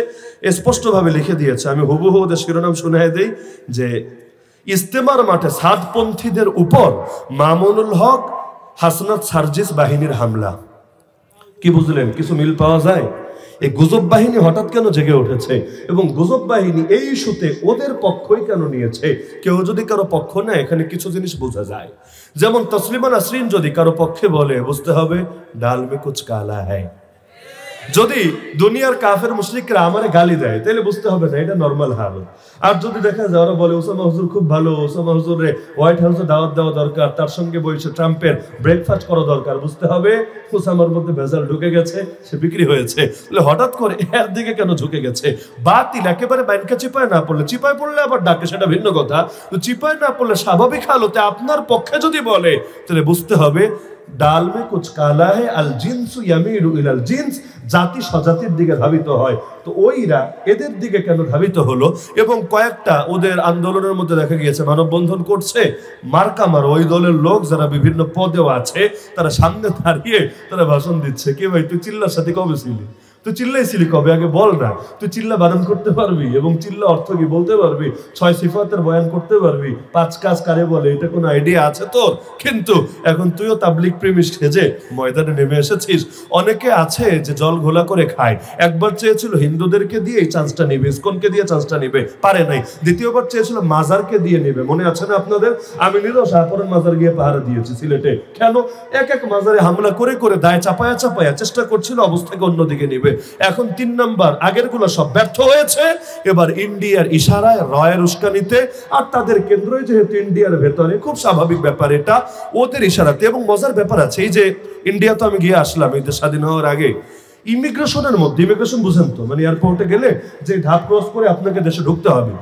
স্পষ্টভাবে লিখে দিয়েছে। আমি হুবহু ওদের শিরোনাম শুনিয়ে দেই যে ইস্তেমার মাঠে সাতপন্থীদের উপর মামুনুল হক হাসনাত সার্জিস বাহিনীর হামলা। কি বুঝলেন? কিছু মিল পাওয়া যায়? এই গুজব বাহিনী হঠাৎ কেন জেগে উঠেছে, এবং গুজব বাহিনী এই ইস্যুতে ওদের পক্ষই কেন নিয়েছে? কেউ যদি কারো পক্ষ নেয় এখানে কিছু জিনিস বোঝা যায়। যেমন তসলিমা নাসরিন যদি কারো পক্ষে বলে, বুঝতে হবে ডাল মে কুছ কালা হ্যায়। যদি দুনিয়ার কাফের মুশরিকরা আমারে গালি দেয় তাহলে বুঝতে হবে না এটা নরমাল হাল। আর যদি দেখা যায় ওরা বলে ওসামা হুজুর খুব ভালো, ওসামা হুজুরে হোয়াইট হাউসে দাওয়াত দেওয়া দরকার, তার সঙ্গে বসে ট্রাম্পের ব্রেকফাস্ট করা দরকার, বুঝতে হবে ওসামার মধ্যে ভেজাল ঢুকে গেছে, সে বিক্রি হয়েছে। তাহলে হঠাৎ করে এর দিকে কেন ঝুঁকে গেছে? বাতিল একেবারে ব্যাংকে চিপায় না পড়লে, চিপায় পড়লে আবার ডাকে, সেটা ভিন্ন কথা। তো চিপায় না পড়লে স্বাভাবিক হালতে আপনার পক্ষে যদি বলে তাহলে বুঝতে হবে ডাল মে কুছ কালা হে, আল জিনসু ইয়ামিলু ইলাল জিনস, জাতি স্বজাতির দিকে ধাবিত হয়। তো ওইরা এদের দিকে কেন ধাবিত হলো? এবং কয়েকটা ওদের আন্দোলনের মধ্যে দেখা গিয়েছে মানববন্ধন করছে, মার্কামার ওই দলের লোক যারা বিভিন্ন পদেও আছে, তারা সামনে দাঁড়িয়ে তারা ভাষণ দিচ্ছে। কে ভাই তুই চিল্লার সাথে কবে ছিলি? তুই চিল্লাইছিলি কবে? আগে বল না। তুই চিল্লা বারণ করতে পারবি এবং চিল্লা অর্থ কি বলতে পারবি? 6 সিফাতের বয়ান করতে পারবি? 5 কাজ কারে বলে এটা কোনো আইডিয়া আছে তোর? কিন্তু এখন তুইও তাবলিগ প্রেমী সেজে ময়দানে নেমে এসেছিস। অনেকে আছে যে জল ঘোলা করে খায়, একবার চেয়েছিল হিন্দুদেরকে দিয়ে এই চান্সটা নেবে, ইসকনকে দিয়ে চান্সটা নেবে, পারে নাই। দ্বিতীয়বার চেয়েছিল মাজারকে দিয়ে নেবে, মনে আছে না আপনাদের? আমি নিজেও শাহপুরের মাজার গিয়ে পাহারা দিয়েছি সিলেটে। কেন? এক এক মাজারে হামলা করে করে দায় চাপায়া চাপায়া চেষ্টা করছিল অবস্থাকে অন্যদিকে নেবে। এখন 3 নাম্বার, আগের গুলো সব ব্যর্থ হয়েছে, এবার ইন্ডিয়ার ইশারায়, রয়ের উস্কানিতে, আর তাদের কেন্দ্রই যেহেতু ইন্ডিয়ার ভেতরে, খুব স্বাভাবিক ব্যাপার এটা, ওদের ইশারাতে। এবং মজার ব্যাপার আছে, এই যে ইন্ডিয়া তো আমি গিয়ে আসলাম এই দেশ স্বাধীন হওয়ার আগে, ইমিগ্রেশনের মধ্যে, ইমিগ্রেশন বুঝেন তো, মানে এয়ারপোর্টে গেলে যে ধাপ ক্রস করে আপনাকে দেশে ঢুকতে হবে,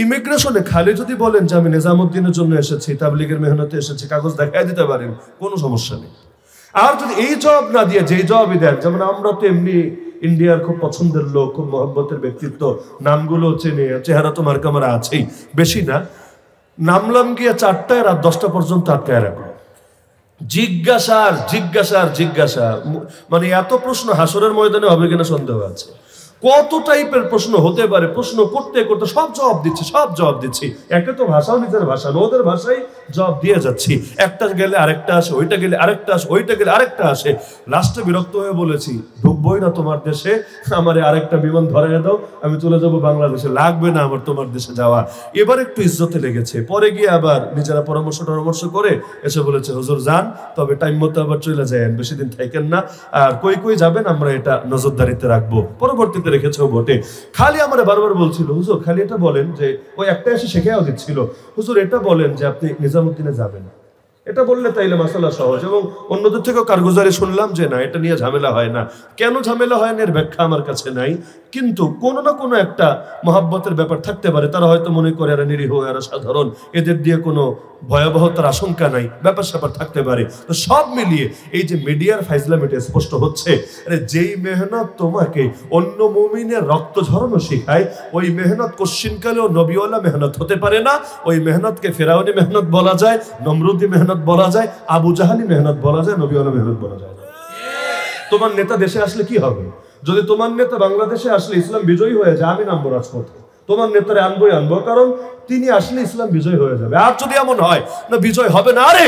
ইমিগ্রেশনে খালি যদি বলেন যে আমি নিজামুদ্দিনের জন্য এসেছি, তাবলীগের মেহনতে এসেছি, কাগজ দেখাই দিতে পারেন, কোনো সমস্যা নেই। আর যদি এই জবাব না দিয়ে যেই জবাবই দেন, যেমন আমরা তো এমনি ইন্ডিয়ার খুব পছন্দের লোক, খুব মহব্বতের ব্যক্তিত্ব, নামগুলো চেনে, চেহারা তো মার্কামারা আছেই, বেশি না, নামলাম গিয়ে 4টায়, রাত 10টা পর্যন্ত আটকায় রাখলো। জিজ্ঞাসার জিজ্ঞাসার জিজ্ঞাসা, মানে এত প্রশ্ন হাসরের ময়দানে হবে কিনা সন্দেহ আছে। কত টাইপের প্রশ্ন হতে পারে, প্রশ্ন করতে করতে সব জবাব দিচ্ছি, সব জবাব দিচ্ছি। একে তো ভাষাও নিজের ভাষা, ওদের ভাষায় জবাব দিয়ে যাচ্ছি। একটা গেলে আরেকটা আসে, ওইটা গেলে আরেকটা আসে, ওইটা গেলে আরেকটা আসে। লাস্টে বিরক্ত হয়ে বলেছি, ঢুকবোই না তোমার দেশে, আমারে আরেকটা বিমান ধরাইয়া দাও, আমি চলে যাব বাংলাদেশে, লাগবে না আমার তোমার দেশে যাওয়া। এবার একটু ইজ্জতে লেগেছে, পরে গিয়ে আবার নিজেরা পরামর্শ করে এসে বলেছে, হুজুর যান, তবে টাইম মতো আবার চলে যায়েন, বেশি দিন থাকেন না, আর কই কই যাবেন আমরা এটা নজরদারিতে রাখবো। পরবর্তীতে রেখেছে বটে। খালি আমার বারবার বলছিল, হুজুর খালি এটা বলেন যে, ওই একটা এসে শেখাও দিচ্ছিল, হুজুর এটা বলেন যে আপনি নিজামুদ্দিনে যাবেন, এটা বললে তাইলে মাসালা সহজ, এবং অন্যদের থেকেও কারগুজারি শুনলাম যে না এটা নিয়ে ঝামেলা হয় না। কেন ঝামেলা হয় না এর ব্যাখ্যা আমার কাছে নাই, কিন্তু কোনো না কোনো একটা মহাব্বতের ব্যাপার থাকতে পারে। তারা হয়তো মনে করে এরা নিরীহ, এরা সাধারণ, এদের দিয়ে কোনো ভয়াবহতার আশঙ্কা নাই, ব্যাপার স্যাপার থাকতে পারে। তো সব মিলিয়ে এই যে মিডিয়ার ফাইজলামিটা স্পষ্ট হচ্ছে, যেই মেহনত তোমাকে অন্য মুমিনের রক্ত ঝরানো শেখায়, ওই মেহনত কোশ্চিনকালেও নবীওয়ালা মেহনত হতে পারে না। ওই মেহনতকে ফেরাউনি মেহনত বলা যায়, নমরুদি মেহনত বলা যায়, আবু জাহালি মেহনত বলা যায়, নবীওয়ালা মেহনত বলা যায় না। তোমার নেতা দেশে আসলে কি হবে? যদি তোমার নেতা বাংলাদেশে আসলে ইসলাম বিজয়ী হয়ে যায়, আমি নামবো রাজপথে, তোমার নেতারে আনবো, কারণ তিনি আসলে ইসলাম বিজয় হয়ে যাবে। আর যদি এমন হয় না বিজয় হবে না, আরে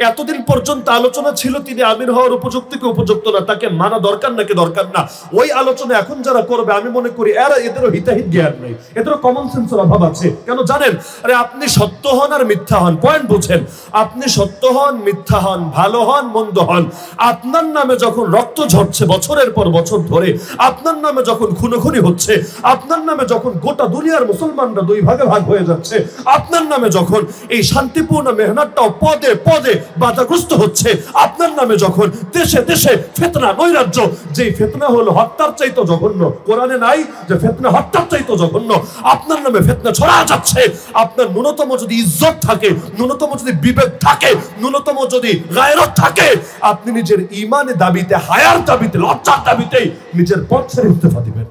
এতদিন পর্যন্ত আলোচনা ছিল তিনি আমির হওয়ার উপযুক্ত কি উপযুক্ত না, তাকে মানা দরকার নাকি দরকার না, ওই আলোচনা এখন যারা করবে আমি মনে করি এদেরও হিতাহিত জ্ঞান নেই, এদেরও কমন সেন্সের অভাব আছে। কেন জানেন? আরে আপনি সত্য হন আর মিথ্যা হন, পয়েন্ট বুঝেন, আপনি সত্য হন, মিথ্যা হন, ভালো হন, মন্দ হন, আপনার নামে যখন রক্ত ঝরছে বছরের পর বছর ধরে, আপনার নামে যখন খুনোখুনি হচ্ছে, আপনার নামে যখন গোটা দুনিয়ার মুসলমানরা দুই ভাগে ভাগ হয়ে যাচ্ছে, আপনার নামে যখন এই শান্তিপূর্ণ মেহনতটাও পদে পদে বাধাগ্রস্ত হচ্ছে, আপনার নামে যখন দেশে দেশে ফিতনা নৈরাজ্য, যেই ফিতনা হলো হত্যার চাইতো জঘন্য, কোরআনে নাই যে ফিতনা হত্যার চাইতো জঘন্য, আপনার নামে ফিতনা ছড়া যাচ্ছে, আপনার ন্যূনতম যদি ইজ্জত থাকে, ন্যূনতম যদি বিবেক থাকে, ন্যূনতম যদি গায়রত থাকে, আপনি নিজের ঈমানের দাবিতে, হায়ার দাবিতে, লজ্জার দাবিতে নিজের পথ ছেড়ে ইস্তেফা দিবেন।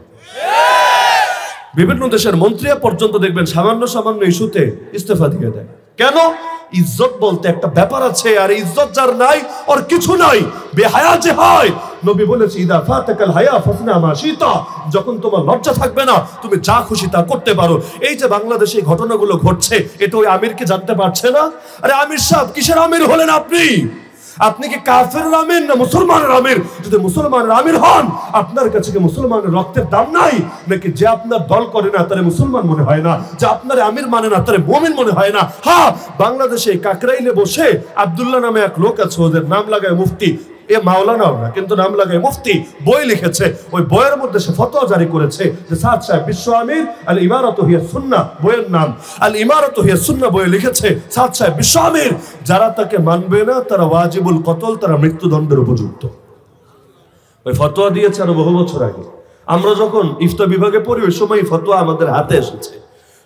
বিভিন্ন দেশের মন্ত্রীরা পর্যন্ত দেখবেন সামান্য সামান্য ইস্যুতে ইস্তেফা দিয়ে দেয়। কেন? ইজ্জত বলতে একটা ব্যাপার আছে, আর ইজ্জত যার নাই ওর কিছু নাই, বেহায়া যে হয়। নবী বলেছে ইদা ফাতাকাল হায়া ফাসনা মা শিতা, যখন তোমার লজ্জা থাকবে না তুমি যা খুশি তা করতে পারো। এই যে বাংলাদেশে এই ঘটনাগুলো ঘটছে, এটা ওই আমিরকে জানতে পারছে না? আরে আমির সাহেব কিসের আমির হলেন আপনি? আপনি কি কাফেরের আমির না মুসলমানের আমির? যদি মুসলমানের আমির হন, আপনার কাছে কি মুসলমানের রক্তের দাম নাই নাকি? যে আপনার দল করে না তারে মুসলমান মনে হয় না, যে আপনার আমির মানে না তারে মুমিন মনে হয় না। হ্যাঁ, বাংলাদেশে কাকরাইলে বসে আব্দুল্লাহ নামে এক লোক আছে, ওদের নাম লাগায় মুফতি, এ মাওলানাও না কিন্তু নাম লাগায় মুফতি, বই লিখেছে। ওই বইয়ের মধ্যে সে ফতোয়া জারি করেছে যে সাদ সাহেব বিশ্ব আমির, আল ইমারাতু হিয়া সুন্নাহ, বইয়ের নাম আল ইমারাতু হিয়া সুন্নাহ, বইয়ে লিখেছে সাদ সাহেব বিশ্ব আমির, যারা তাকে মানবে না তারা ওয়াজিবুল কতল, তারা মৃত্যুদণ্ডের উপযুক্ত। ওই ফতোয়া দিয়েছে আরো বহু বছর আগে। আমরা যখন ইফতা বিভাগে পড়ি ওই সময় ফতোয়া আমাদের হাতে এসেছে।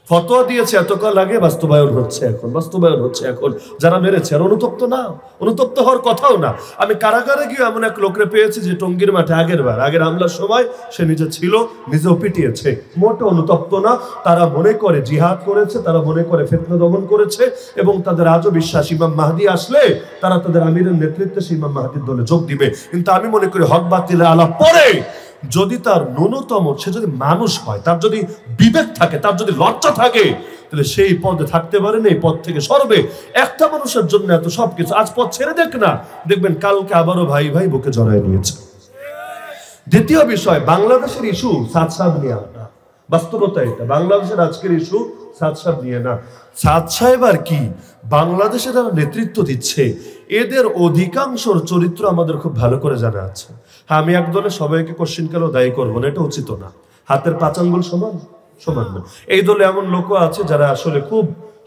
ফতোয়া দিয়েছে এতকাল আগে, বাস্তবায়ন হচ্ছে এখন। যারা মেরেছে আর অনুতপ্ত না, অনুতপ্ত হওয়ার কথাও না। আমি কারাগারে গিয়ে এমন এক লোকরে পেয়েছি যে টঙ্গীর মাঠে আগের হামলার সময় সে নিজে ছিল, নিজেও পিটিয়েছে, মোটে অনুতপ্ত না। তারা মনে করে জিহাদ করেছে, তারা মনে করে ফিতনা দমন করেছে, এবং তাদের আজও বিশ্বাস ইমাম মাহদি আসলে তারা তাদের আমিরের নেতৃত্বে সেই ইমাম মাহদির দলে যোগ দিবে। কিন্তু আমি মনে করি হক বাতিলের আলাপ পরে যদি তার ন্যূনতম, সে যদি মানুষ হয়, তার যদি বিবেক থাকে, তার যদি লজ্জা থাকে, তাহলে সেই পদে থাকতে পারে না, এই পদ থেকে সরবে। একটা মানুষের জন্য এত সবকিছু, আজ পদ ছেড়ে দেখ না, দেখবেন কালকে আবারও ভাই ভাই বুকে জড়ায় নিয়েছে। দ্বিতীয় বিষয়, বাংলাদেশের ইস্যু সাদ সাহেব নিয়ে না, বাস্তবতা এটা। বাংলাদেশের আজকের ইস্যু সাদ সাহেব নিয়ে না। সাদ সাহেব আর কি, বাংলাদেশে যারা নেতৃত্ব দিচ্ছে এদের অধিকাংশর চরিত্র আমাদের খুব ভালো করে জানা আছে। হ্যাঁ, আমি একদলে সবাইকে কোশ্চিনকালেও দায়ী করবো না, এটা উচিত না। হাতের 5 আঙ্গুল সমান না। এই দলে এমন লোক আছে যারা আসলে খুব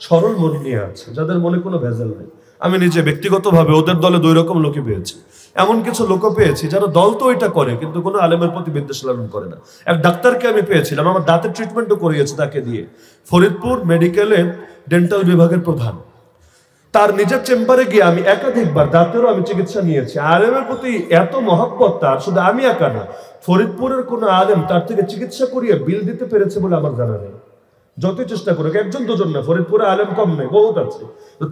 সরল মন নিয়ে আছে, যাদের মনে কোনো ভেজাল নেই। আমি নিজে ব্যক্তিগতভাবে ওদের দলে 2 রকম লোকই পেয়েছি। এমন কিছু লোক পেয়েছি যারা দল তো এটা করে কিন্তু কোনো আলেমের প্রতি বিদ্বেষ লালন করে না। এক ডাক্তারকে আমি পেয়েছিলাম, আমার দাঁতের ট্রিটমেন্টও করিয়েছে তাকে দিয়ে, ফরিদপুর মেডিকেলে ডেন্টাল বিভাগের প্রধান। তার নিজের চেম্বারে গিয়ে আমি একাধিকবার দাঁতেরও আমি চিকিৎসা নিয়েছি। আলেমের প্রতি এত মহব্বত তার, শুধু আমি একা না, ফরিদপুরের কোনো আলেম তার থেকে চিকিৎসা করিয়ে বিল দিতে পেরেছে বলে আমার জানা নেই। যতই চেষ্টা করুক, 1-2 না, ফরিদপুরে আলেম কম নেই, বহুত আছে।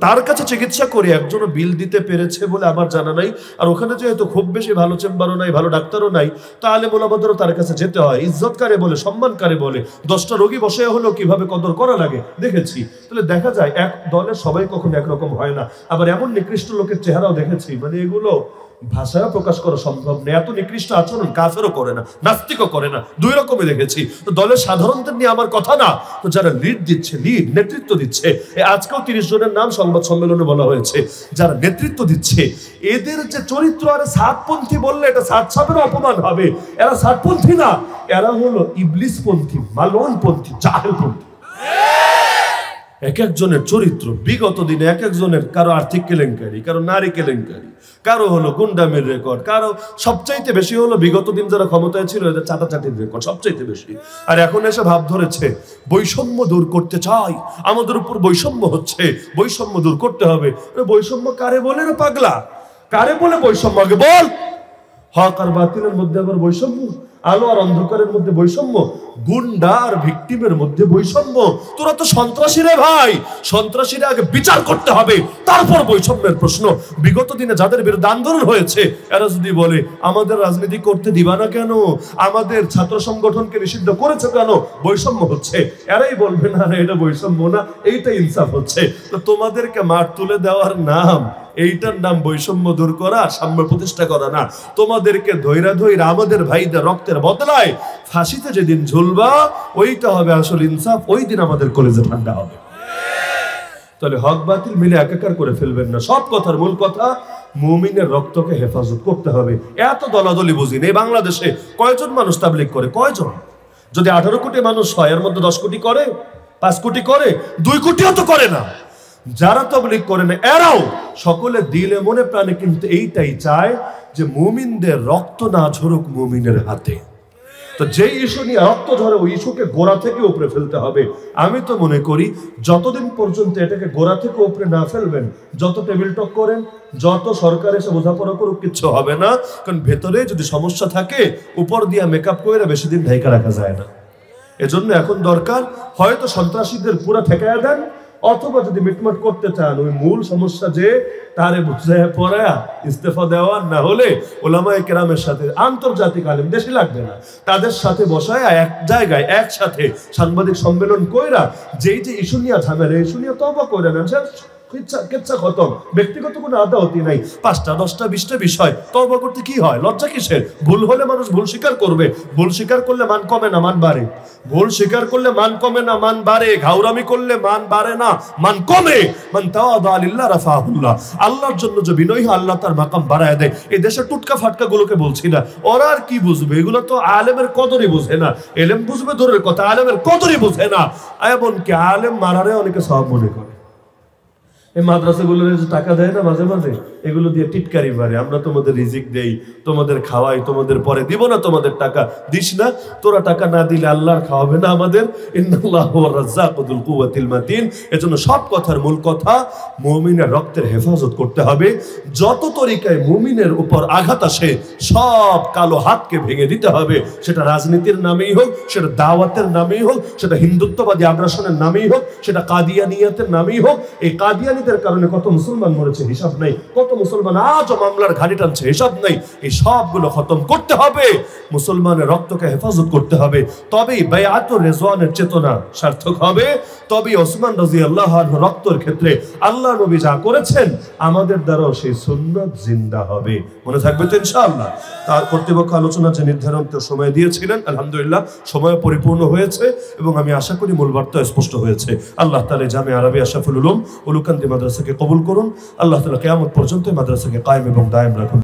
তার কাছে চিকিৎসা করে একজনও বিল দিতে পেরেছে বলে আমার জানা নাই। আর ওখানে যেহেতু খুব বেশি ভালো চেম্বারও নাই, ভালো ডাক্তারও নাই, তা আলেম ওলামাদেরও তার কাছে যেতে হয়। ইজ্জত কারে বলে, সম্মান কারে বলে, 10টা রোগী বসে হলেও কিভাবে কদর করা লাগে দেখেছি। তাহলে দেখা যায় এক দলে সবাই কখনো একরকম হয় না। আবার এমন নিকৃষ্ট লোকের চেহারাও দেখেছি, মানে এগুলো ভাষায় প্রকাশ করা সম্ভব নেই। এত নিকৃষ্ট আচরণ কাফেরও করে না, নাস্তিকও করে না, 2 রকমই দেখেছি। তো দলের সাধারণদের নিয়ে আমার কথা না, তো যারা নেতৃত্ব দিচ্ছে, আজকেও 30 জনের নাম সংবাদ সম্মেলনে বলা হয়েছে, যারা নেতৃত্ব দিচ্ছে এদের যে চরিত্র, আর সাতপন্থী বললে এটা সাত সাহেবেরও অপমান হবে। এরা সাতপন্থী না, এরা হলো ইবলিসপন্থী, মালওয়ানপন্থী, জাহেলপন্থী। এক একজনের চরিত্র বিগত দিনে এক একজনের, কারো আর্থিক কেলেঙ্কারি, কারো নারী কেলেঙ্কারি, কারো হলো গুন্ডামির রেকর্ড, কারো সবচাইতে বেশি হলো বিগত দিন যারা ক্ষমতায় ছিল এদের চাটাচাটির রেকর্ড সবচাইতে বেশি। আর এখন এসে ভাব ধরেছে বৈষম্য দূর করতে চাই, আমাদের উপর বৈষম্য হচ্ছে, বৈষম্য দূর করতে হবে। বৈষম্য কারে বলে রে পাগলা? কারে বলে বৈষম্য? আগে বল। হক আর বাতিলের মধ্যে আবার বৈষম্য, আলো আর অন্ধকারের মধ্যে বৈষম্য, গুন্ডা আর ভিকটিমের মধ্যে বৈষম্য। তোরা তো সন্ত্রাসী রে ভাই, সন্ত্রাসীরা আগে বিচার করতে হবে, তারপর বৈষম্যের প্রশ্ন। বিগত দিনে যাদের বিরুদ্ধে আন্দোলন হয়েছে এরা যদি বলে আমাদের রাজনীতি করতে দিবা না কেন, আমাদের ছাত্র সংগঠনকে নিষিদ্ধ করেছে কেন, বৈষম্য হচ্ছে, এরাই বলবে না এটা বৈষম্য না, এইটা ইনসাফ হচ্ছে। তো তোমাদেরকে মাঠ তুলে দেওয়ার নাম, এইটার নাম বৈষম্য দূর করা, সাম্য প্রতিষ্ঠা করা না। তোমাদেরকে ধৈরা ধৈরা আমাদের ভাইদের রক্তের বদলায় ফাঁসিতে যেদিন ঝুলবা ওইটা হবে আসল ইনসাফ, ওই দিন আমাদের কলেজে ঠান্ডা হবে। তাহলে হক বাতিল মিলে একাকার করে ফেলবেন না। সব কথার মূল কথা মুমিনের রক্তকে হেফাজত করতে হবে। এত দলাদলি বুঝি নেই বাংলাদেশে। কয়জন মানুষ তাবলীগ করে? কয়জন? যদি 18 কোটি মানুষ হয় এর মধ্যে 10 কোটি করে, 5 কোটি করে, 2 কোটিও তো করে না। যারা তাবলীগ করে না এরাও সকলে দিলে মনে প্রাণে কিন্তু এইটাই চায় যে মুমিনদের রক্ত না ঝরুক মুমিনের হাতে। তো যেই ইস্যু নিয়ে রক্ত ঝরে ওই ইস্যুকে গোড়া থেকে উপরে ফেলতে হবে। আমি তো মনে করি যতদিন পর্যন্ত এটাকে গোড়া থেকে উপরে না ফেলবেন, যত টেবিল টক করেন, যত সরকার এসে বোঝাপড়া করুক, কিচ্ছু হবে না। কারণ ভেতরে যদি সমস্যা থাকে উপর দিয়ে মেকআপ করে বেশি দিন ঢাইকা রাখা যায় না। এজন্য এখন দরকার হয়তো সন্ত্রাসীদের পুরো ঠেকায়া দেন, অথবা যদি মিটমাট করতে চান ওই মূল সমস্যা যে তারে বুঝায় পড়া ইস্তেফা দেওয়া, না হলে ওলামায়ে কেরামের সাথে আন্তর্জাতিক আলেম, দেশে লাগবে না, তাদের সাথে বসায় এক জায়গায় একসাথে সাংবাদিক সম্মেলন কইরা যেই যে ইস্যু নিয়ে ঝামেলা, ইস্যু নিয়ে তওবা করে নেন, কিচ্ছা খতম, ব্যক্তিগত কোনো আদাওতি নাই। 5টা 10টা 20টা বিষয় তওবা করতে কি হয়? লজ্জা কিসের? ভুল হলে মানুষ ভুল স্বীকার করবে, ভুল স্বীকার করলে মান কমে না মান বাড়ে, ভুল স্বীকার করলে মান কমে না মান বাড়ে, ঘাউরামি করলে মান বাড়ে না মান কমে। মান তাওয়াদা লিল্লাহ রাফাহুল্লাহ, আল্লাহর জন্য যে বিনয়ী হয় আল্লাহ তার মাকাম বাড়ায় দেয়। এই দেশের টুটকা ফাটকা গুলোকে বলছি না, ওরা আর কি বুঝবে? এগুলো তো আলেমের কদরই বুঝে না। এলেম বুঝবে দূরের কথা, আলেমের কদরই বুঝে না। এমনকি আলেম মারারে অনেকে সওয়াব মনে করে। এই মাদ্রাসাগুলোর যে টাকা দেয় না মাঝে মাঝে, এগুলো দিয়ে টিটকারি মারে, আমরা তোমাদের রিজিক দেই, তোমাদের খাওয়াই, তোমাদের পরে দিব না, তোমাদের টাকা দিস না, তোরা টাকা না দিলে আল্লাহর খাওয়াবে না আমাদের। ইন্নাল্লাহু ওয়া রাজ্জাকুল কুওয়াতিল মাতিন। এজন্য সব কথার মূল কথা মুমিনের রক্তের হেফাজত করতে হবে। যত তরিকায় মুমিনের উপর আঘাত আসে সব কালো হাতকে ভেঙে দিতে হবে। সেটা রাজনীতির নামেই হোক, সেটা দাওয়াতের নামেই হোক, সেটা হিন্দুত্ববাদী আগ্রাসনের নামেই হোক, সেটা কাদিয়ানিয়াতের নামেই হোক। এই কাদিয়ানি কারণে কত মুসলমান মরেছে হিসাব নাই, কত মুসলমান আজও মামলার ঘানি টানছে হিসাব নাই। এই সবগুলো খতম করতে হবে, মুসলমানের রক্তকে হেফাজত করতে হবে। তবেই বায়াতুর রিজওয়ানের চেতনা সার্থক হবে, তবেই ওসমান রাদিয়াল্লাহু আনহু রক্তের ক্ষেত্রে আল্লাহ নবী যা করেছেন আমাদের দ্বারাও সেই সুন্নাত জিন্দা হবে। মনে থাকবে তো ইনশাআল্লাহ। তার কর্তৃপক্ষ আলোচনা যে নির্ধারিত সময় দিয়েছিলেন আলহামদুলিল্লাহ সময় পরিপূর্ণ হয়েছে এবং আমি আশা করি মূল বার্তা স্পষ্ট হয়েছে। আল্লাহ তাআলা জামিয়া আরবি আশরাফুল উলুম উলুকান্দি মাদ্রাসাকে কবুল করুন। আল্লাহ তাআলা কিয়ামত পর্যন্ত মাদ্রাসাকে কায়েম এবং দায়েম রাখুন।